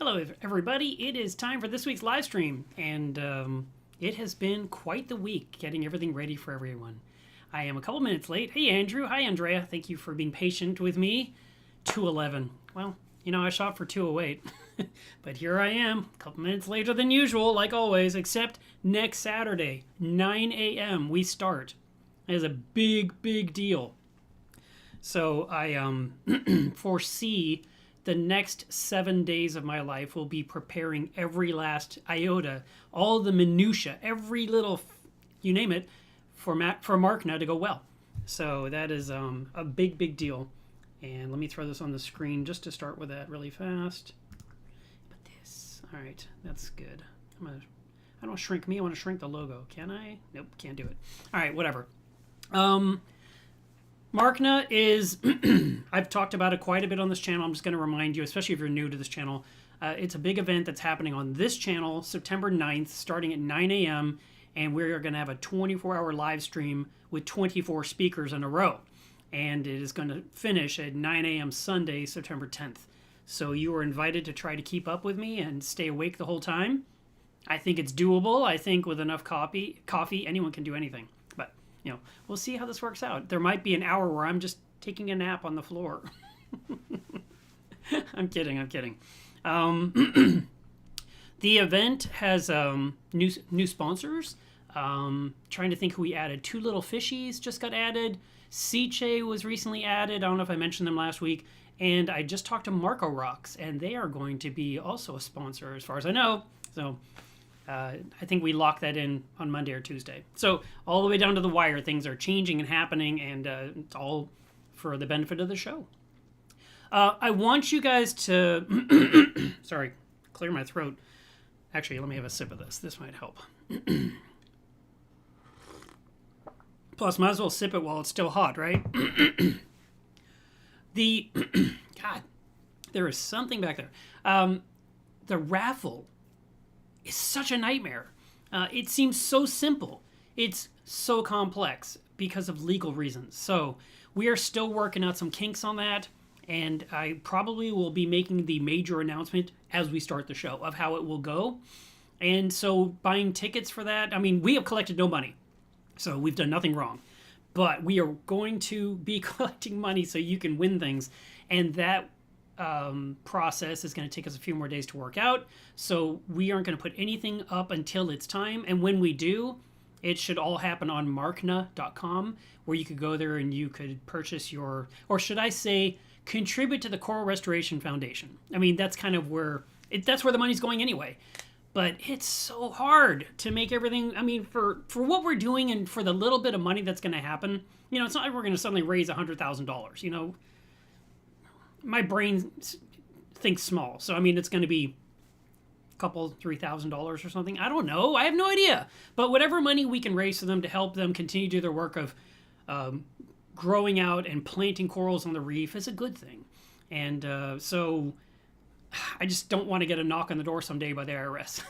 Hello, everybody. It is time for this week's live stream, and it has been quite the week getting everything ready for everyone. I am a couple minutes late. Hey, Andrew. Hi, Andrea. Thank you for being patient with me. 2:11. Well, you know, I shot for 2:08, but here I am, a couple minutes later than usual, like always, except next Saturday, 9 a.m., we start. It is a big, big deal. So I foresee the next 7 days of my life will be preparing every last iota, all the minutia, every little, you name it, for Markna to go well. So that is a big, big deal. And let me throw this on the screen just to start with that really fast. But this, all right, that's good. I don't shrink me, I want to shrink the logo. Can I? Nope, can't do it. All right, whatever. Markna is, I've talked about it quite a bit on this channel. I'm just going to remind you, especially if you're new to this channel, it's a big event that's happening on this channel, September 9th, starting at 9 a.m., and we're going to have a 24-hour live stream with 24 speakers in a row. And it is going to finish at 9 a.m. Sunday, September 10th. So you are invited to try to keep up with me and stay awake the whole time. I think it's doable. I think with enough coffee, anyone can do anything. But, you know, we'll see how this works out. There might be an hour where I'm just taking a nap on the floor. I'm kidding. The event has new sponsors. Trying to think who we added. Two Little Fishies just got added. Siche was recently added. I don't know if I mentioned them last week. And I just talked to Marco Rocks, and they are going to be also a sponsor as far as I know. So I think we locked that in on Monday or Tuesday. So all the way down to the wire, things are changing and happening, and it's all for the benefit of the show. I want you guys to, sorry, clear my throat. Actually, let me have a sip of this. This might help. Plus, might as well sip it while it's still hot, right? God, there is something back there. The raffle is such a nightmare. It seems so simple. It's so complex because of legal reasons. So we are still working out some kinks on that, and I probably will be making the major announcement as we start the show of how it will go. And so buying tickets for that, I mean, we have collected no money, so we've done nothing wrong. But we are going to be collecting money so you can win things, and that process is going to take us a few more days to work out. So we aren't going to put anything up until it's time, and when we do, it should all happen on markna.com, where you could go there and you could purchase your, or should I say, contribute to the Coral Restoration Foundation. I mean, that's kind of where that's where the money's going anyway. But it's so hard to make everything, I mean, for what we're doing and for the little bit of money that's going to happen, you know, it's not like we're going to suddenly raise $100,000, you know. My brain thinks small. So, I mean, it's going to be a couple, $3,000 or something. I don't know. I have no idea. But whatever money we can raise for them to help them continue to do their work of growing out and planting corals on the reef is a good thing. And so I just don't want to get a knock on the door someday by the IRS.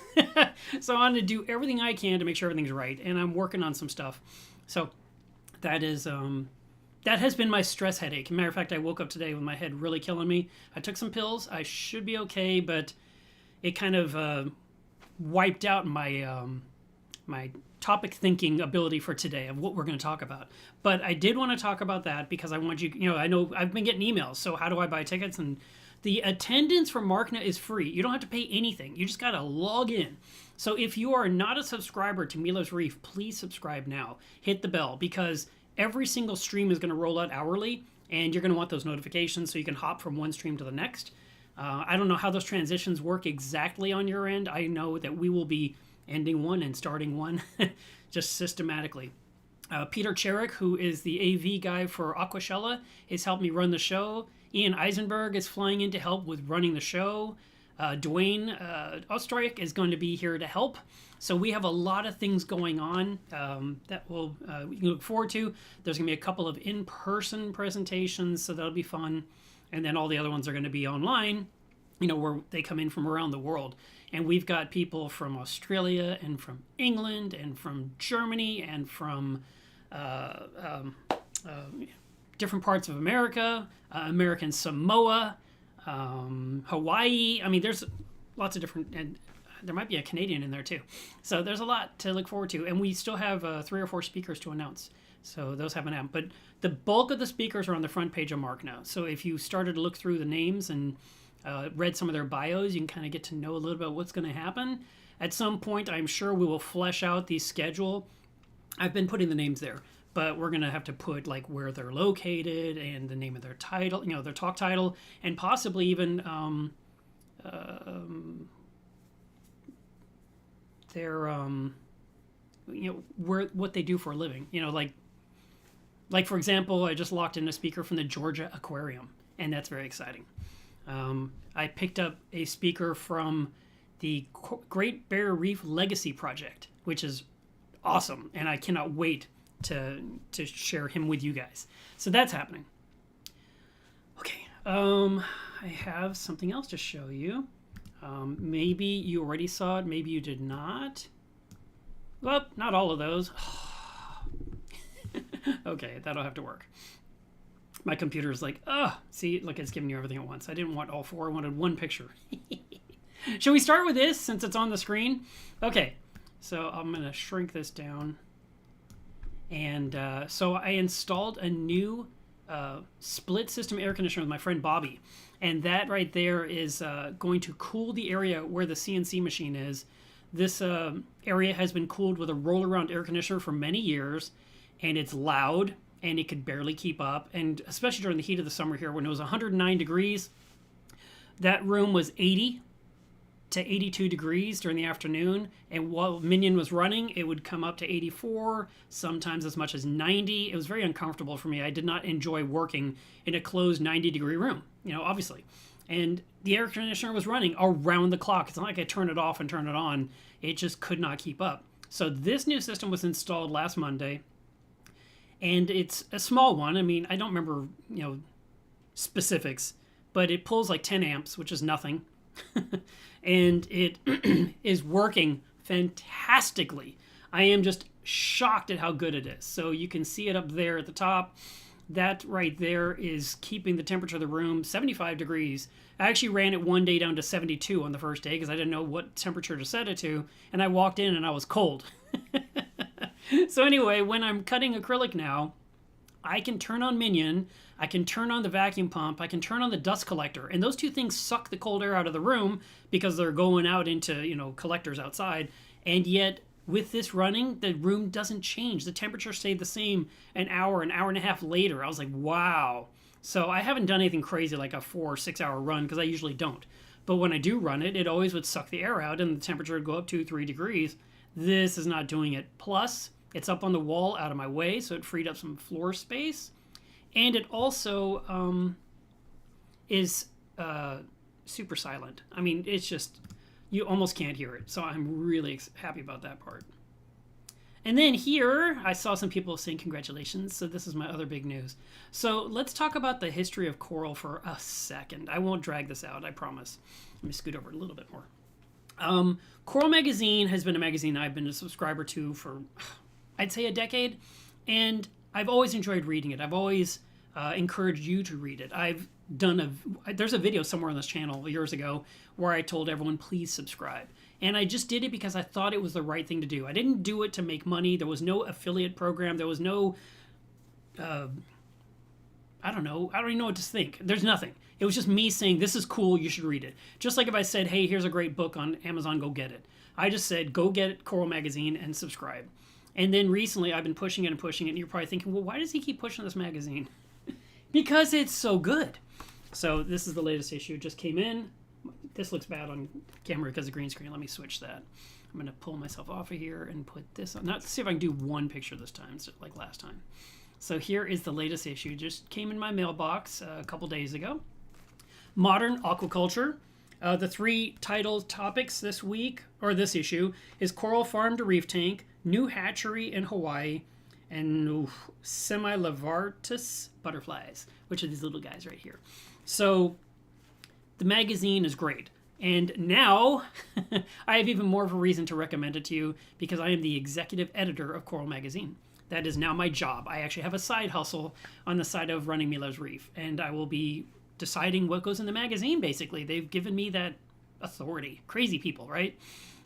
So I'm going to do everything I can to make sure everything's right. And I'm working on some stuff. So that is, that has been my stress headache. Matter of fact, I woke up today with my head really killing me. I took some pills. I should be okay, but it kind of wiped out my my topic thinking ability for today of what we're going to talk about. But I did want to talk about that because I want you, I know I've been getting emails. So how do I buy tickets? And the attendance for Markna is free. You don't have to pay anything. You just got to log in. So if you are not a subscriber to Milo's Reef, please subscribe now. Hit the bell because every single stream is going to roll out hourly, and you're going to want those notifications so you can hop from one stream to the next. I don't know how those transitions work exactly on your end. I know that we will be ending one and starting one just systematically. Peter Cherrick, who is the AV guy for Aquashella, has helped me run the show. Ian Eisenberg is flying in to help with running the show. Dwayne Ostreich is going to be here to help. So we have a lot of things going on that we can look forward to. There's going to be a couple of in-person presentations, so that'll be fun. And then all the other ones are going to be online, you know, where they come in from around the world. And we've got people from Australia and from England and from Germany and from different parts of America, American Samoa, Hawaii. I mean, there's lots of different, and there might be a Canadian in there too. So there's a lot to look forward to, and we still have 3 or 4 speakers to announce. So those haven't happened, but the bulk of the speakers are on the front page of Markna. So if you started to look through the names and read some of their bios, you can kind of get to know a little bit what's going to happen. At some point, I'm sure we will flesh out the schedule. I've been putting the names there, but we're going to have to put like where they're located and the name of their title, their talk title, and possibly even their what they do for a living. Like for example, I just locked in a speaker from the Georgia Aquarium, and that's very exciting. I picked up a speaker from the Great Barrier Reef Legacy Project, which is awesome, and I cannot wait to share him with you guys. So that's happening. Okay, I have something else to show you. Maybe you already saw it, maybe you did not. Well, not all of those. Okay, that'll have to work. My computer's like, see, look, it's giving you everything at once. I didn't want all 4, I wanted one picture. Should we start with this since it's on the screen? Okay, so I'm going to shrink this down. And so I installed a new split system air conditioner with my friend Bobby. And that right there is going to cool the area where the CNC machine is. This area has been cooled with a roll-around air conditioner for many years. And it's loud, and it could barely keep up. And especially during the heat of the summer here, when it was 109 degrees, that room was 80 to 82 degrees during the afternoon. And while Minion was running, it would come up to 84, sometimes as much as 90. It was very uncomfortable for me. I did not enjoy working in a closed 90-degree room, obviously. And the air conditioner was running around the clock. It's not like I turned it off and turned it on. It just could not keep up. So this new system was installed last Monday. And it's a small one. I mean, I don't remember, specifics, but it pulls like 10 amps, which is nothing. And it is working fantastically. I am just shocked at how good it is. So you can see it up there at the top. That right there is keeping the temperature of the room 75 degrees. I actually ran it one day down to 72 on the first day because I didn't know what temperature to set it to. And I walked in and I was cold. So anyway, when I'm cutting acrylic now, I can turn on Minion, I can turn on the vacuum pump, I can turn on the dust collector, and those two things suck the cold air out of the room because they're going out into, collectors outside, and yet with this running, the room doesn't change. The temperature stayed the same an hour and a half later. I was like, wow. So I haven't done anything crazy like a 4 or 6 hour run because I usually don't. But when I do run it, it always would suck the air out and the temperature would go up 2-3 degrees. This is not doing it. Plus, it's up on the wall out of my way, so it freed up some floor space. And it also is super silent. I mean, it's just, you almost can't hear it. So I'm really happy about that part. And then here, I saw some people saying congratulations. So this is my other big news. So let's talk about the history of coral for a second. I won't drag this out, I promise. Let me scoot over a little bit more. Coral Magazine has been a magazine I've been a subscriber to for, I'd say, a decade, and I've always enjoyed reading it. I've always encouraged you to read it. There's a video somewhere on this channel years ago where I told everyone, please subscribe. And I just did it because I thought it was the right thing to do. I didn't do it to make money. There was no affiliate program. There was no, I don't even know what to think. There's nothing. It was just me saying, this is cool, you should read it. Just like if I said, hey, here's a great book on Amazon, go get it. I just said, go get Coral Magazine and subscribe. And then recently I've been pushing it, and you're probably thinking, well, why does he keep pushing this magazine? Because it's so good. So this is the latest issue. It just came in. This looks bad on camera because of green screen. Let me switch that. I'm going to pull myself off of here and put this on. Let's see if I can do one picture this time, like last time. So here is the latest issue. Just came in my mailbox a couple days ago. Modern aquaculture. The 3 title topics this week, or this issue, is Coral Farm to Reef Tank, New Hatchery in Hawaii, and Semi-Lavartus butterflies, which are these little guys right here. So the magazine is great. And now I have even more of a reason to recommend it to you because I am the executive editor of Coral Magazine. That is now my job. I actually have a side hustle on the side of running Miller's Reef, and I will be deciding what goes in the magazine, basically. They've given me that authority. Crazy people, right?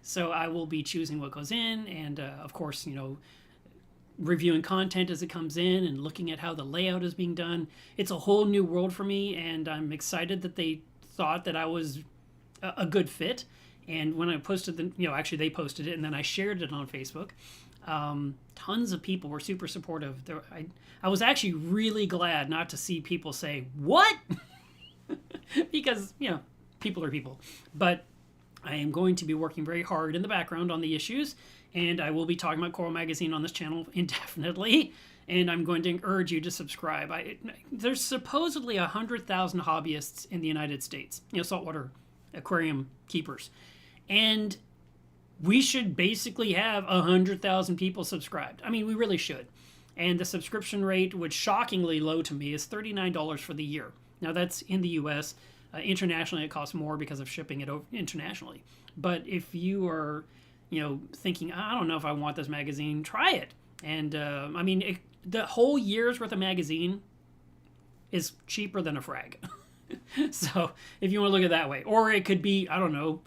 So I will be choosing what goes in, and of course, reviewing content as it comes in and looking at how the layout is being done. It's a whole new world for me, and I'm excited that they thought that I was a good fit. And when I posted actually they posted it, and then I shared it on Facebook. Tons of people were super supportive. I was actually really glad not to see people say, "What?" Because, people are people. But I am going to be working very hard in the background on the issues, and I will be talking about Coral Magazine on this channel indefinitely, and I'm going to urge you to subscribe. There's supposedly 100,000 hobbyists in the United States, saltwater aquarium keepers. And we should basically have 100,000 people subscribed. I mean, we really should. And the subscription rate, which shockingly low to me, is $39 for the year. Now, that's in the U.S. Internationally, it costs more because of shipping it internationally. But if you are, thinking, I don't know if I want this magazine, try it. And, the whole year's worth of magazine is cheaper than a frag. So, if you want to look at it that way. Or it could be, I don't know,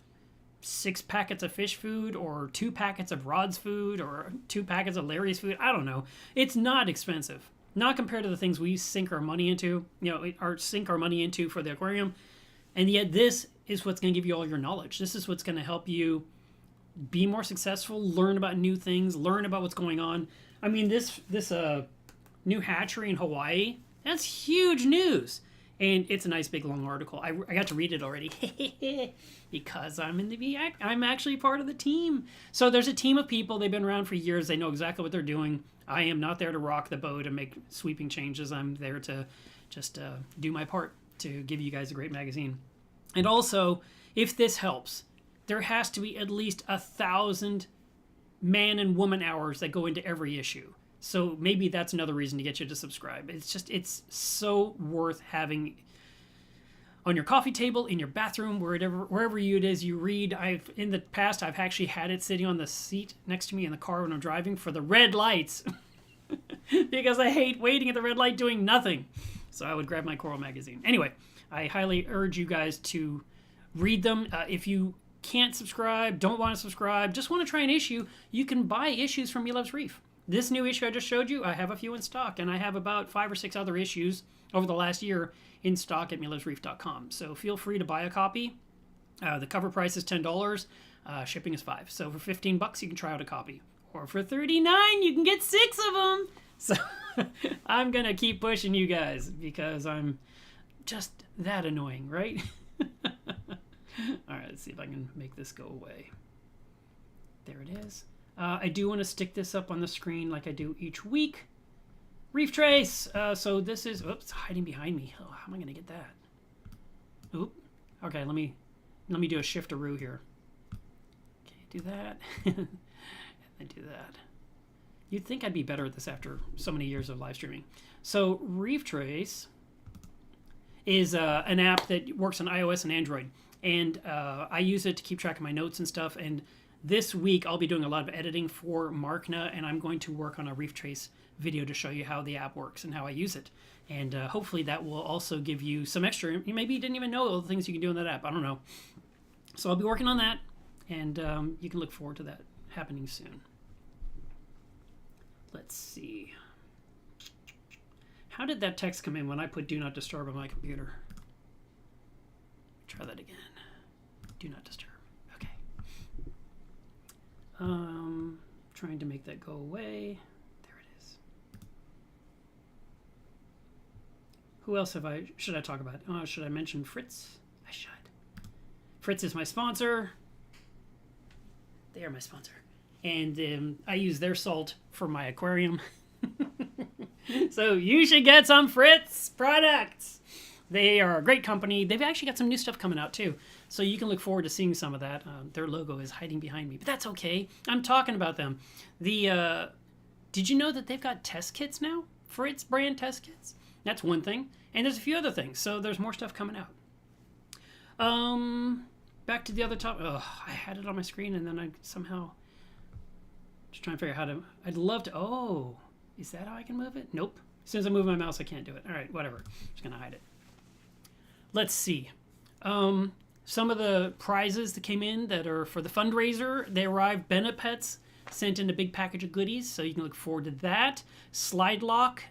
6 packets of fish food, or 2 packets of Rod's food, or 2 packets of Larry's food. I don't know. It's not expensive. Not compared to the things we sink our money into, sink our money into for the aquarium. And yet this is what's going to give you all your knowledge. This is what's going to help you be more successful, learn about new things, learn about what's going on. I mean, this new hatchery in Hawaii, that's huge news. And it's a nice big long article. I got to read it already because I'm actually part of the team. So there's a team of people. They've been around for years. They know exactly what they're doing. I am not there to rock the boat and make sweeping changes. I'm there to just do my part to give you guys a great magazine. And also, if this helps, there has to be at least 1,000 man and woman hours that go into every issue. So maybe that's another reason to get you to subscribe. It's so worth having on your coffee table, in your bathroom, wherever it is you read. In the past, I've actually had it sitting on the seat next to me in the car when I'm driving for the red lights. Because I hate waiting at the red light doing nothing. So I would grab my Coral magazine. Anyway, I highly urge you guys to read them. If you can't subscribe, don't want to subscribe, just want to try an issue, you can buy issues from Me Loves Reef. This new issue I just showed you, I have a few in stock, and I have about 5 or 6 other issues over the last year in stock at melovesreef.com. So feel free to buy a copy. The cover price is $10. Shipping is $5. So for $15, you can try out a copy. Or for $39, you can get 6 of them. So I'm going to keep pushing you guys because I'm just that annoying, right? All right, let's see if I can make this go away. There it is. I do want to stick this up on the screen like I do each week. Reef Trace. So this is, oops, it's hiding behind me. Oh, how am I going to get that? Oop. Okay, let me do a shiftaroo here. Okay, do that. And do that. You'd think I'd be better at this after so many years of live streaming. So Reef Trace is an app that works on iOS and Android. And I use it to keep track of my notes and stuff. And this week, I'll be doing a lot of editing for Markna, and I'm going to work on a Reef Trace video to show you how the app works and how I use it. And hopefully that will also give you some extra, maybe you didn't even know all the things you can do in that app. I don't know. So I'll be working on that, and you can look forward to that happening soon. Let's see. How did that text come in when I put Do Not Disturb on my computer? Try that again. Do not disturb. Okay. Trying to make that go away. There it is. Who else should I talk about? Should I mention Fritz? I should. Fritz is my sponsor. They are my sponsor. And I use their salt for my aquarium. So you should get some Fritz products. They are a great company. They've actually got some new stuff coming out too. So you can look forward to seeing some of that. Their logo is hiding behind me, but that's okay. I'm talking about them. Did you know that they've got test kits now? Fritz brand test kits? That's one thing. And there's a few other things. So there's more stuff coming out. Back to the other topic. Oh, I had it on my screen and then I somehow just trying to figure out how to. I'd love to. Oh, is that how I can move it? Nope. As soon as I move my mouse, I can't do it. All right, whatever. I'm just going to hide it. Let's see. some of the prizes that came in that are for the fundraiser, they arrived. Bennett Pets sent in a big package of goodies, so you can look forward to that. Slide Lock,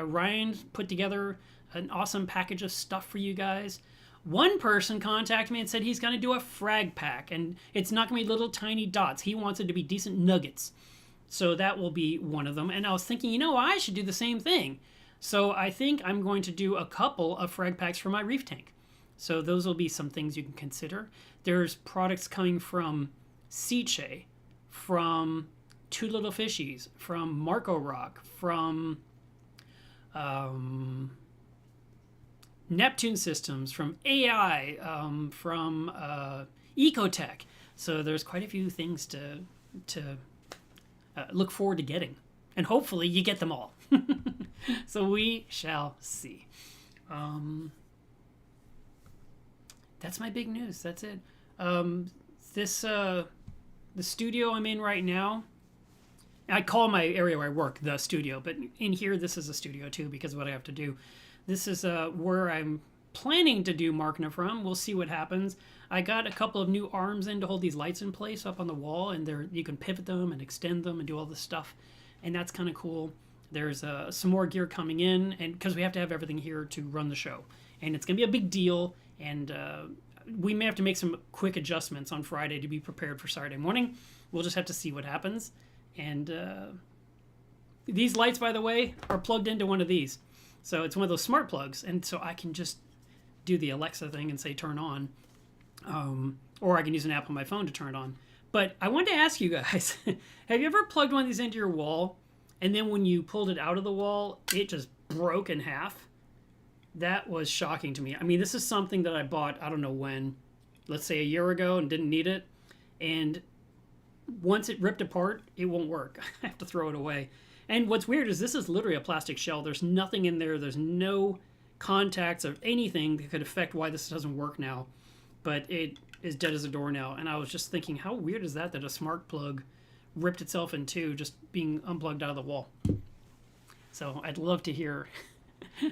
Ryan put together an awesome package of stuff for you guys. One person contacted me and said he's going to do a frag pack, and it's not going to be little tiny dots. He wants it to be decent nuggets. So that will be one of them. And I was thinking, I should do the same thing. So I think I'm going to do a couple of frag packs for my reef tank. So those will be some things you can consider. There's products coming from Seiche, from Two Little Fishies, from Marco Rock, from Neptune Systems, from AI, from Ecotech. So there's quite a few things to look forward to getting. And hopefully you get them all. So we shall see. That's my big news. That's it. The studio I'm in right now, I call my area where I work the studio, but in here this is a studio too because of what I have to do. This is where I'm planning to do Markna from. We'll see what happens. I got a couple of new arms in to hold these lights in place up on the wall, and you can pivot them and extend them and do all this stuff, and that's kind of cool. There's some more gear coming in, and because we have to have everything here to run the show, and it's going to be a big deal, and we may have to make some quick adjustments on Friday to be prepared for Saturday morning. We'll just have to see what happens. And these lights, by the way, are plugged into one of these. So it's one of those smart plugs, and so I can just do the Alexa thing and say turn on, or I can use an app on my phone to turn it on. But I wanted to ask you guys, have you ever plugged one of these into your wall, and then when you pulled it out of the wall, it just broke in half? That was shocking to me. I mean, this is something that I bought, I don't know when, let's say a year ago, and didn't need it. And once it ripped apart, it won't work. I have to throw it away. And what's weird is this is literally a plastic shell. There's nothing in there. There's no contacts of anything that could affect why this doesn't work now. But it is dead as a door now. And I was just thinking, how weird is that a smart plug ripped itself in two just being unplugged out of the wall? So I'd love to hear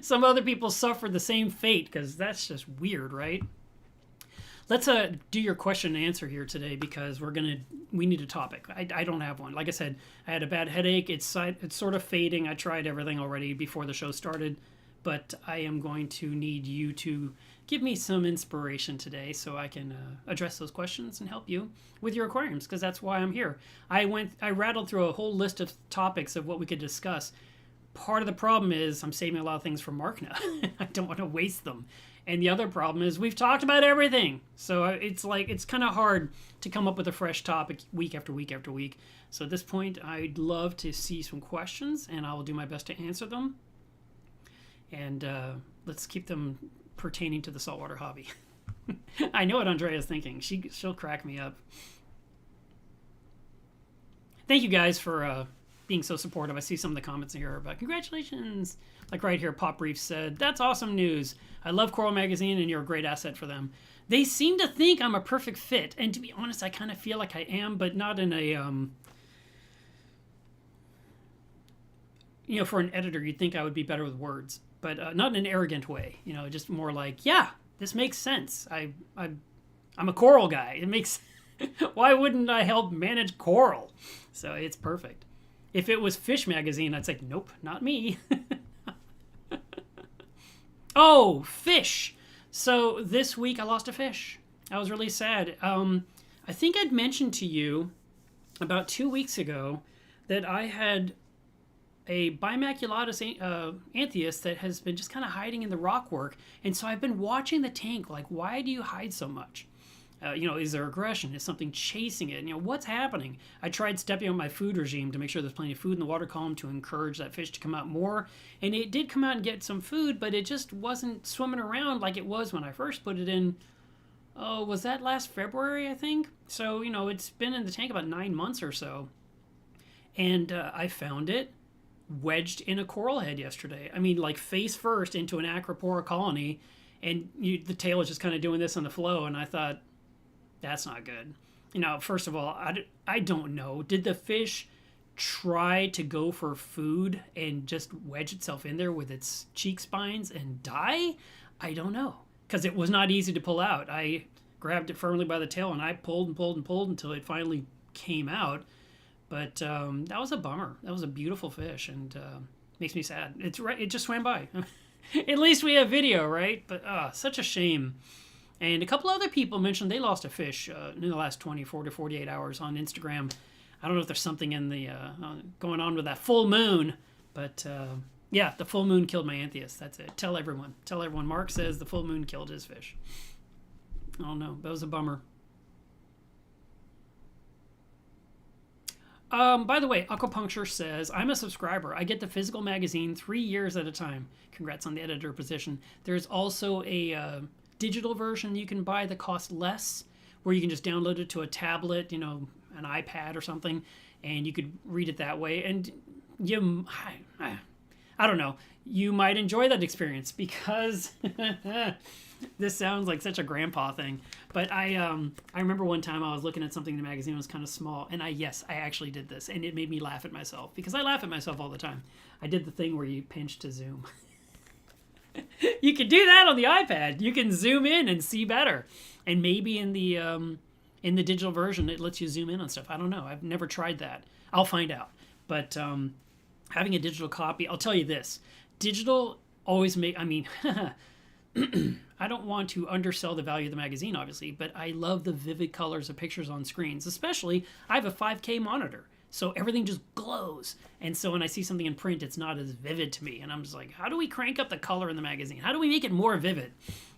some other people suffer the same fate, because that's just weird, right? Let's do your question and answer here today, because we need a topic. I don't have one. Like I said, I had a bad headache. It's sort of fading. I tried everything already before the show started, but I am going to need you to give me some inspiration today so I can address those questions and help you with your aquariums, because that's why I'm here. I rattled through a whole list of topics of what we could discuss. Part of the problem is I'm saving a lot of things for Markna. I don't want to waste them. And the other problem is we've talked about everything. So it's kind of hard to come up with a fresh topic week after week after week. So at this point, I'd love to see some questions, and I will do my best to answer them. And let's keep them pertaining to the saltwater hobby. I know what Andrea's thinking. She'll crack me up. Thank you guys for being so supportive. I see some of the comments here about congratulations. Like right here, Pop Reef said, that's awesome news. I love Coral Magazine and you're a great asset for them. They seem to think I'm a perfect fit. And to be honest, I kind of feel like I am, but not in a, for an editor, you'd think I would be better with words, but not in an arrogant way, just more like, yeah, this makes sense. I'm a coral guy. It makes, why wouldn't I help manage coral? So it's perfect. If it was Fish Magazine, I'd say, nope, not me. Oh, fish. So this week I lost a fish. I was really sad. I think I'd mentioned to you about 2 weeks ago that I had a Bimaculatus anthias that has been just kind of hiding in the rockwork. And so I've been watching the tank, like, why do you hide so much? Is there aggression? Is something chasing it? What's happening? I tried stepping on my food regime to make sure there's plenty of food in the water column to encourage that fish to come out more. And it did come out and get some food, but it just wasn't swimming around like it was when I first put it in. Oh, was that last February, I think? So, it's been in the tank about 9 months or so. And I found it wedged in a coral head yesterday. I mean, like face first into an Acropora colony. And the tail was just kind of doing this on the flow. And I thought, that's not good. First of all, I don't know. Did the fish try to go for food and just wedge itself in there with its cheek spines and die? I don't know. Because it was not easy to pull out. I grabbed it firmly by the tail, and I pulled and pulled and pulled until it finally came out. But that was a bummer. That was a beautiful fish, and makes me sad. It's right. It just swam by. At least we have video, right? But such a shame. And a couple other people mentioned they lost a fish in the last 24 to 48 hours on Instagram. I don't know if there's something in the going on with that full moon, but yeah, the full moon killed my Anthias. That's it. Tell everyone. Tell everyone. Mark says the full moon killed his fish. Oh no, that was a bummer. By the way, Aquapuncture says, I'm a subscriber. I get the physical magazine 3 years at a time. Congrats on the editor position. There's also a digital version you can buy that costs less, where you can just download it to a tablet, an iPad or something, and you could read it that way. And I don't know, you might enjoy that experience because this sounds like such a grandpa thing. But I remember one time I was looking at something in the magazine, it was kind of small, and I actually did this, and it made me laugh at myself, because I laugh at myself all the time. I did the thing where you pinch to zoom. You can do that on the iPad. You can zoom in and see better. And maybe in the digital version, it lets you zoom in on stuff. I don't know. I've never tried that. I'll find out. But having a digital copy, I'll tell you this. Digital always I don't want to undersell the value of the magazine, obviously, but I love the vivid colors of pictures on screens. Especially, I have a 5K monitor, so everything just glows. And so when I see something in print, it's not as vivid to me. And I'm just like, how do we crank up the color in the magazine? How do we make it more vivid?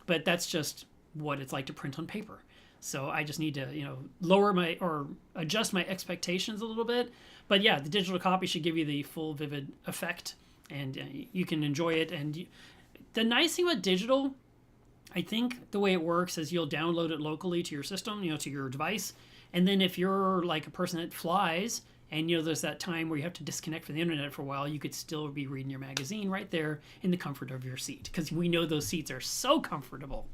But that's just what it's like to print on paper. So I just need to, lower or adjust my expectations a little bit. But yeah, the digital copy should give you the full vivid effect, and you can enjoy it. And the nice thing about digital, I think the way it works is you'll download it locally to your system, to your device. And then if you're like a person that flies, and there's that time where you have to disconnect from the internet for a while, you could still be reading your magazine right there in the comfort of your seat, because we know those seats are so comfortable.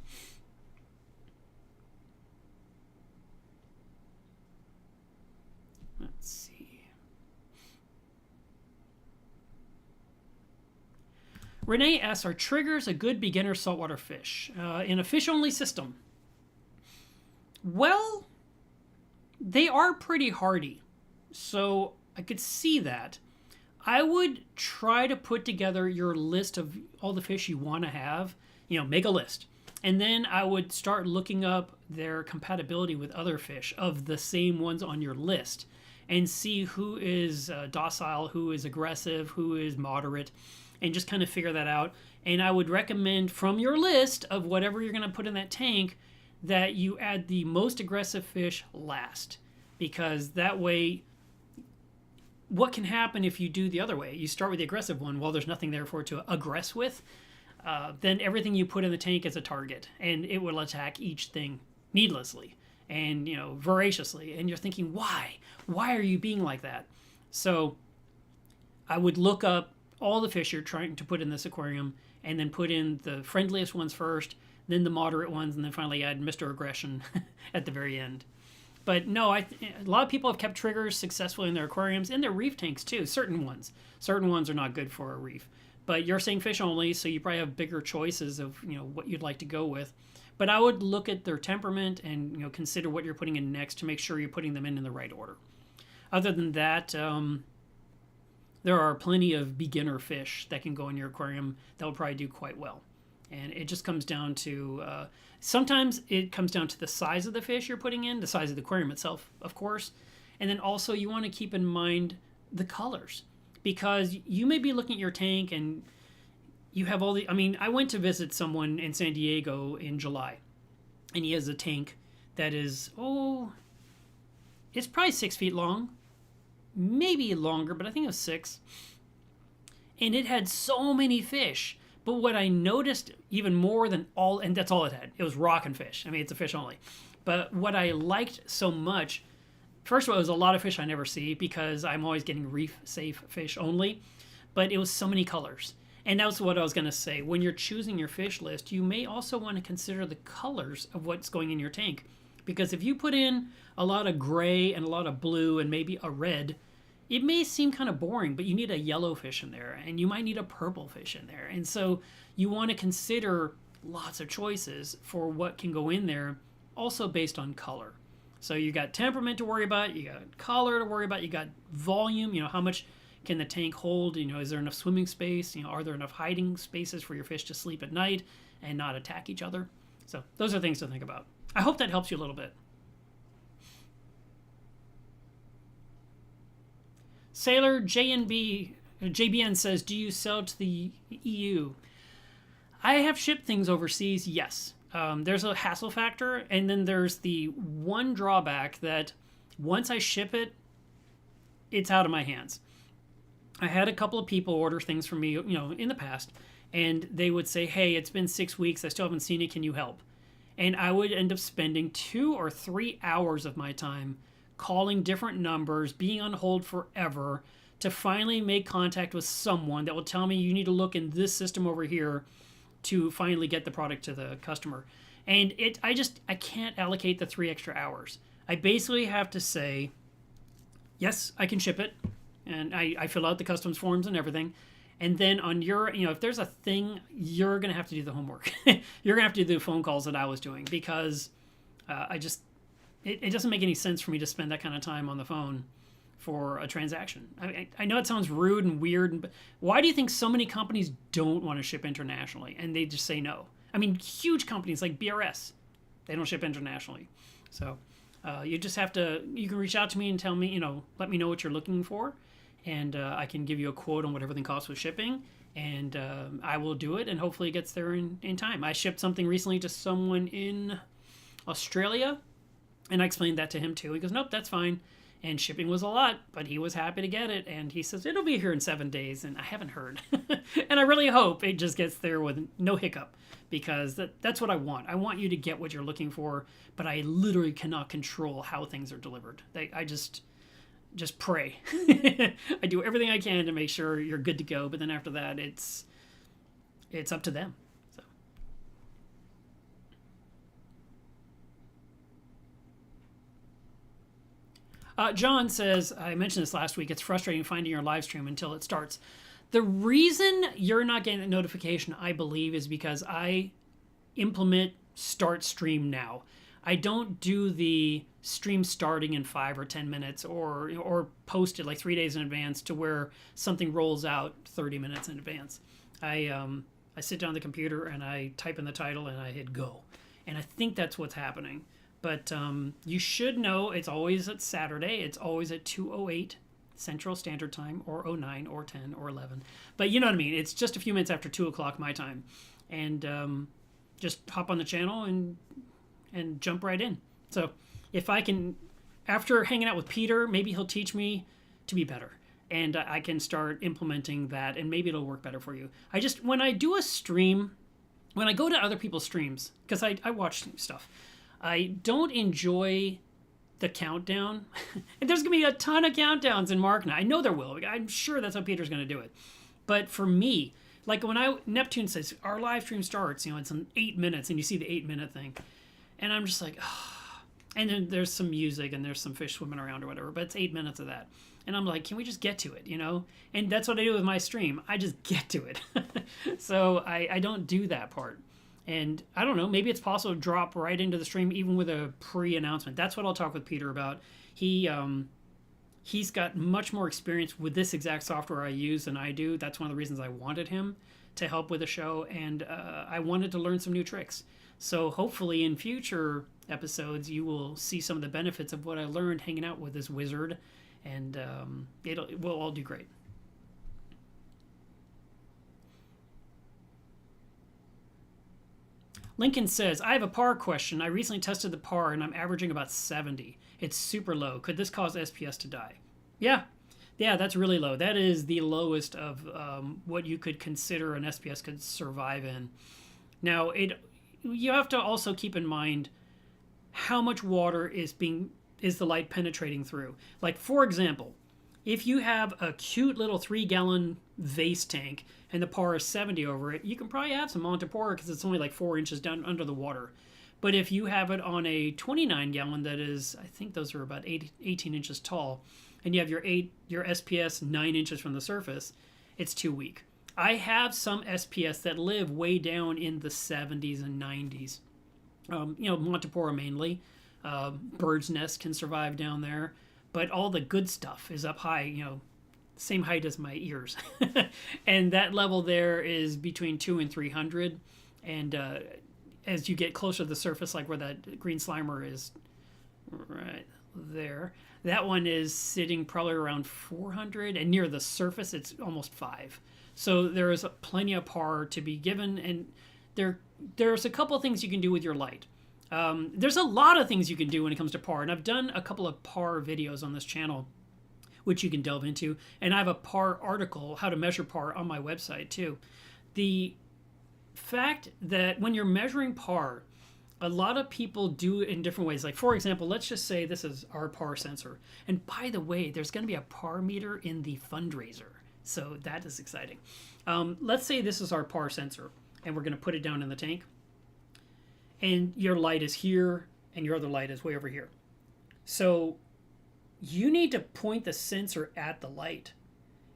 Let's see. Renee asks, are triggers a good beginner saltwater fish in a fish-only system? Well, they are pretty hardy, so I could see that. I would try to put together your list of all the fish you want to have, make a list. And then I would start looking up their compatibility with other fish of the same ones on your list, and see who is docile, who is aggressive, who is moderate, and just kind of figure that out. And I would recommend from your list of whatever you're going to put in that tank that you add the most aggressive fish last, because that way, what can happen if you do the other way? You start with the aggressive one, well, there's nothing there for it to aggress with. Then everything you put in the tank is a target, and it will attack each thing needlessly and voraciously. And you're thinking, why? Why are you being like that? So I would look up all the fish you're trying to put in this aquarium, and then put in the friendliest ones first, then the moderate ones, and then finally add Mr. Aggression at the very end. But no, a lot of people have kept triggers successfully in their aquariums, in their reef tanks too. Certain ones are not good for a reef. But you're saying fish only, so you probably have bigger choices of what you'd like to go with. But I would look at their temperament and consider what you're putting in next to make sure you're putting them in the right order. Other than that, there are plenty of beginner fish that can go in your aquarium that will probably do quite well. And it just comes down to, sometimes it comes down to the size of the fish you're putting in, the size of the aquarium itself, of course. And then also you want to keep in mind the colors, because you may be looking at your tank and you have all the, I went to visit someone in San Diego in July, and he has a tank that is, it's probably 6 feet long, maybe longer, but I think it was 6. And it had so many fish. But what I noticed even more than all, and that's all it had, it was rock and fish. It's a fish only. But what I liked so much, first of all, it was a lot of fish I never see, because I'm always getting reef safe fish only. But it was so many colors. And that's what I was going to say. When you're choosing your fish list, you may also want to consider the colors of what's going in your tank. Because if you put in a lot of gray and a lot of blue and maybe a red, it may seem kind of boring, but you need a yellow fish in there, and you might need a purple fish in there. And so you want to consider lots of choices for what can go in there also based on color. So you got temperament to worry about, you got color to worry about, you got volume, how much can the tank hold, is there enough swimming space, are there enough hiding spaces for your fish to sleep at night and not attack each other. So those are things to think about. I hope that helps you a little bit. Sailor JBN says, do you sell to the EU? I have shipped things overseas, yes. There's a hassle factor, and then there's the one drawback that once I ship it, it's out of my hands. I had a couple of people order things from me, in the past, and they would say, hey, it's been 6 weeks, I still haven't seen it, can you help? And I would end up spending 2 or 3 hours of my time calling different numbers, being on hold forever, to finally make contact with someone that will tell me you need to look in this system over here to finally get the product to the customer. And I can't allocate the 3 extra hours. I basically have to say, yes, I can ship it. And I fill out the customs forms and everything. And then on your, if there's a thing, you're going to have to do the homework. You're going to have to do the phone calls that I was doing, because it doesn't make any sense for me to spend that kind of time on the phone for a transaction. I know it sounds rude and weird, but why do you think so many companies don't want to ship internationally and they just say no? I mean, huge companies like BRS, they don't ship internationally. So you just have to, you can reach out to me and tell me, let me know what you're looking for, and I can give you a quote on what everything costs with shipping, and I will do it, and hopefully it gets there in time. I shipped something recently to someone in Australia, and I explained that to him too. He goes, nope, that's fine. And shipping was a lot, but he was happy to get it. And he says, it'll be here in 7 days. And I haven't heard. And I really hope it just gets there with no hiccup, because that's what I want. I want you to get what you're looking for, but I literally cannot control how things are delivered. I just pray. I do everything I can to make sure you're good to go. But then after that, it's up to them. John says, I mentioned this last week, it's frustrating finding your live stream until it starts. The reason you're not getting the notification, I believe, is because I implement start stream now. I don't do the stream starting in 5 or 10 minutes or post it like 3 days in advance to where something rolls out 30 minutes in advance. I sit down on the computer and I type in the title and I hit go. And I think that's what's happening. But you should know it's always at Saturday. It's always at 2:08 Central Standard Time, or 09 or 10 or 11. But you know what I mean. It's just a few minutes after 2 o'clock my time. And just hop on the channel and jump right in. So if I can, after hanging out with Peter, maybe he'll teach me to be better. And I can start implementing that, and maybe it'll work better for you. When I do a stream, when I go to other people's streams, because I watch stuff, I don't enjoy the countdown. And there's going to be a ton of countdowns in Markna. I know there will. I'm sure that's how Peter's going to do it. But for me, like when Neptune says, our live stream starts, it's in 8 minutes, and you see the 8-minute thing. And I'm just like, oh. And then there's some music, and there's some fish swimming around or whatever, but it's 8 minutes of that. And I'm like, can we just get to it, And that's what I do with my stream. I just get to it. So I don't do that part. And I don't know, maybe it's possible to drop right into the stream even with a pre-announcement. That's what I'll talk with Peter about. He's got much more experience with this exact software I use than I do. That's one of the reasons I wanted him to help with the show, and I wanted to learn some new tricks. So hopefully in future episodes you will see some of the benefits of what I learned hanging out with this wizard, and we'll all do great. Lincoln says, I have a PAR question. I recently tested the PAR and I'm averaging about 70. It's super low. Could this cause SPS to die? Yeah, that's really low. That is the lowest of what you could consider an SPS could survive in. Now, you have to also keep in mind how much water is the light penetrating through. Like, for example, if you have a cute little 3-gallon vase tank and the PAR is 70 over it, you can probably have some Montipora because it's only like 4 inches down under the water. But if you have it on a 29-gallon that is, I think those are about 18 inches tall, and you have your SPS 9 inches from the surface, it's too weak. I have some SPS that live way down in the 70s and 90s. Montipora mainly. Bird's nest can survive down there, but all the good stuff is up high, same height as my ears. And that level there is between 2 and 300. And as you get closer to the surface, like where that green slimer is right there, that one is sitting probably around 400, and near the surface it's almost 5. So there is plenty of par to be given, and there's a couple of things you can do with your light. There's a lot of things you can do when it comes to par, and I've done a couple of par videos on this channel, which you can delve into, and I have a par article, how to measure par, on my website too. The fact that when you're measuring par, a lot of people do it in different ways. Like, for example, let's just say this is our par sensor. And by the way, there's going to be a par meter in the fundraiser. So that is exciting. Let's say this is our par sensor, and we're going to put it down in the tank. And your light is here, and your other light is way over here. So you need to point the sensor at the light.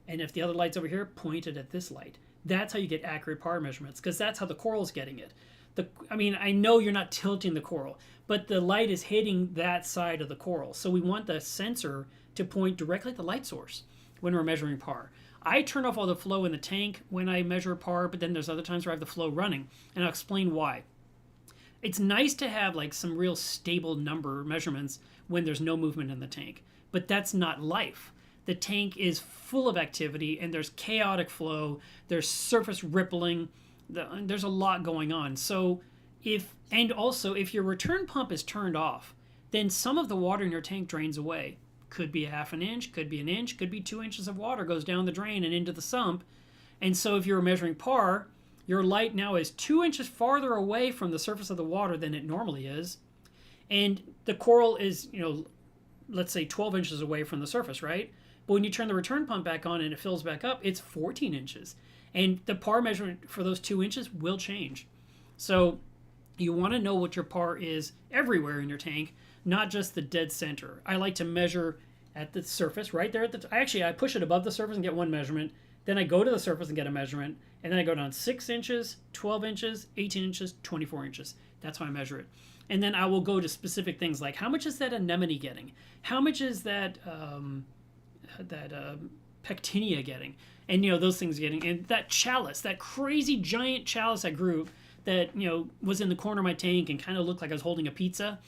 And if the other light's over here, point it at this light. That's how you get accurate par measurements, because that's how the coral's getting it. I know you're not tilting the coral, but the light is hitting that side of the coral. So we want the sensor to point directly at the light source when we're measuring par. I turn off all the flow in the tank when I measure par, but then there's other times where I have the flow running, and I'll explain why. It's nice to have like some real stable number measurements when there's no movement in the tank, but that's not life. The tank is full of activity, and there's chaotic flow, there's surface rippling, there's a lot going on. So if your return pump is turned off, then some of the water in your tank drains away. Could be a half an inch, could be an inch, could be 2 inches of water goes down the drain and into the sump. And so if you're measuring par, your light now is 2 inches farther away from the surface of the water than it normally is. And the coral is, let's say 12 inches away from the surface, right? But when you turn the return pump back on and it fills back up, it's 14 inches. And the par measurement for those 2 inches will change. So you want to know what your par is everywhere in your tank, not just the dead center. I like to measure at the surface, right there I push it above the surface and get one measurement. Then I go to the surface and get a measurement. And then I go down 6 inches, 12 inches, 18 inches, 24 inches. That's how I measure it. And then I will go to specific things like, how much is that anemone getting? How much is that pectinia getting? And, those things getting. And that chalice, that crazy giant chalice I grew that, was in the corner of my tank and kind of looked like I was holding a pizza.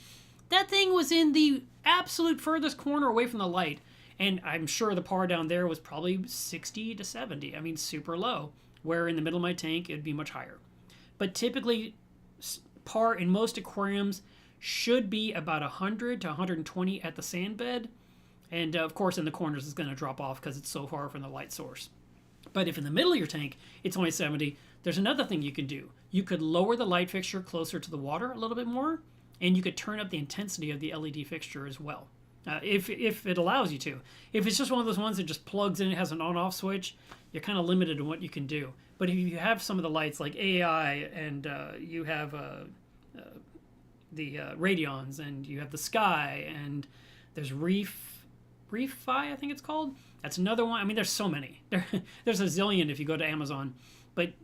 That thing was in the absolute furthest corner away from the light. And I'm sure the par down there was probably 60 to 70. I mean, super low. Where in the middle of my tank, it'd be much higher. But typically, par in most aquariums should be about 100 to 120 at the sand bed. And of course, in the corners, it's going to drop off because it's so far from the light source. But if in the middle of your tank, it's only 70, there's another thing you can do. You could lower the light fixture closer to the water a little bit more, and you could turn up the intensity of the LED fixture as well. If it allows you to. If it's just one of those ones that just plugs in, it has an on-off switch, you're kind of limited in what you can do. But if you have some of the lights like AI, and you have the Radions, and you have the Sky, and there's Reef-Fi, I think it's called. That's another one. I mean, there's so many. There's a zillion if you go to Amazon. But,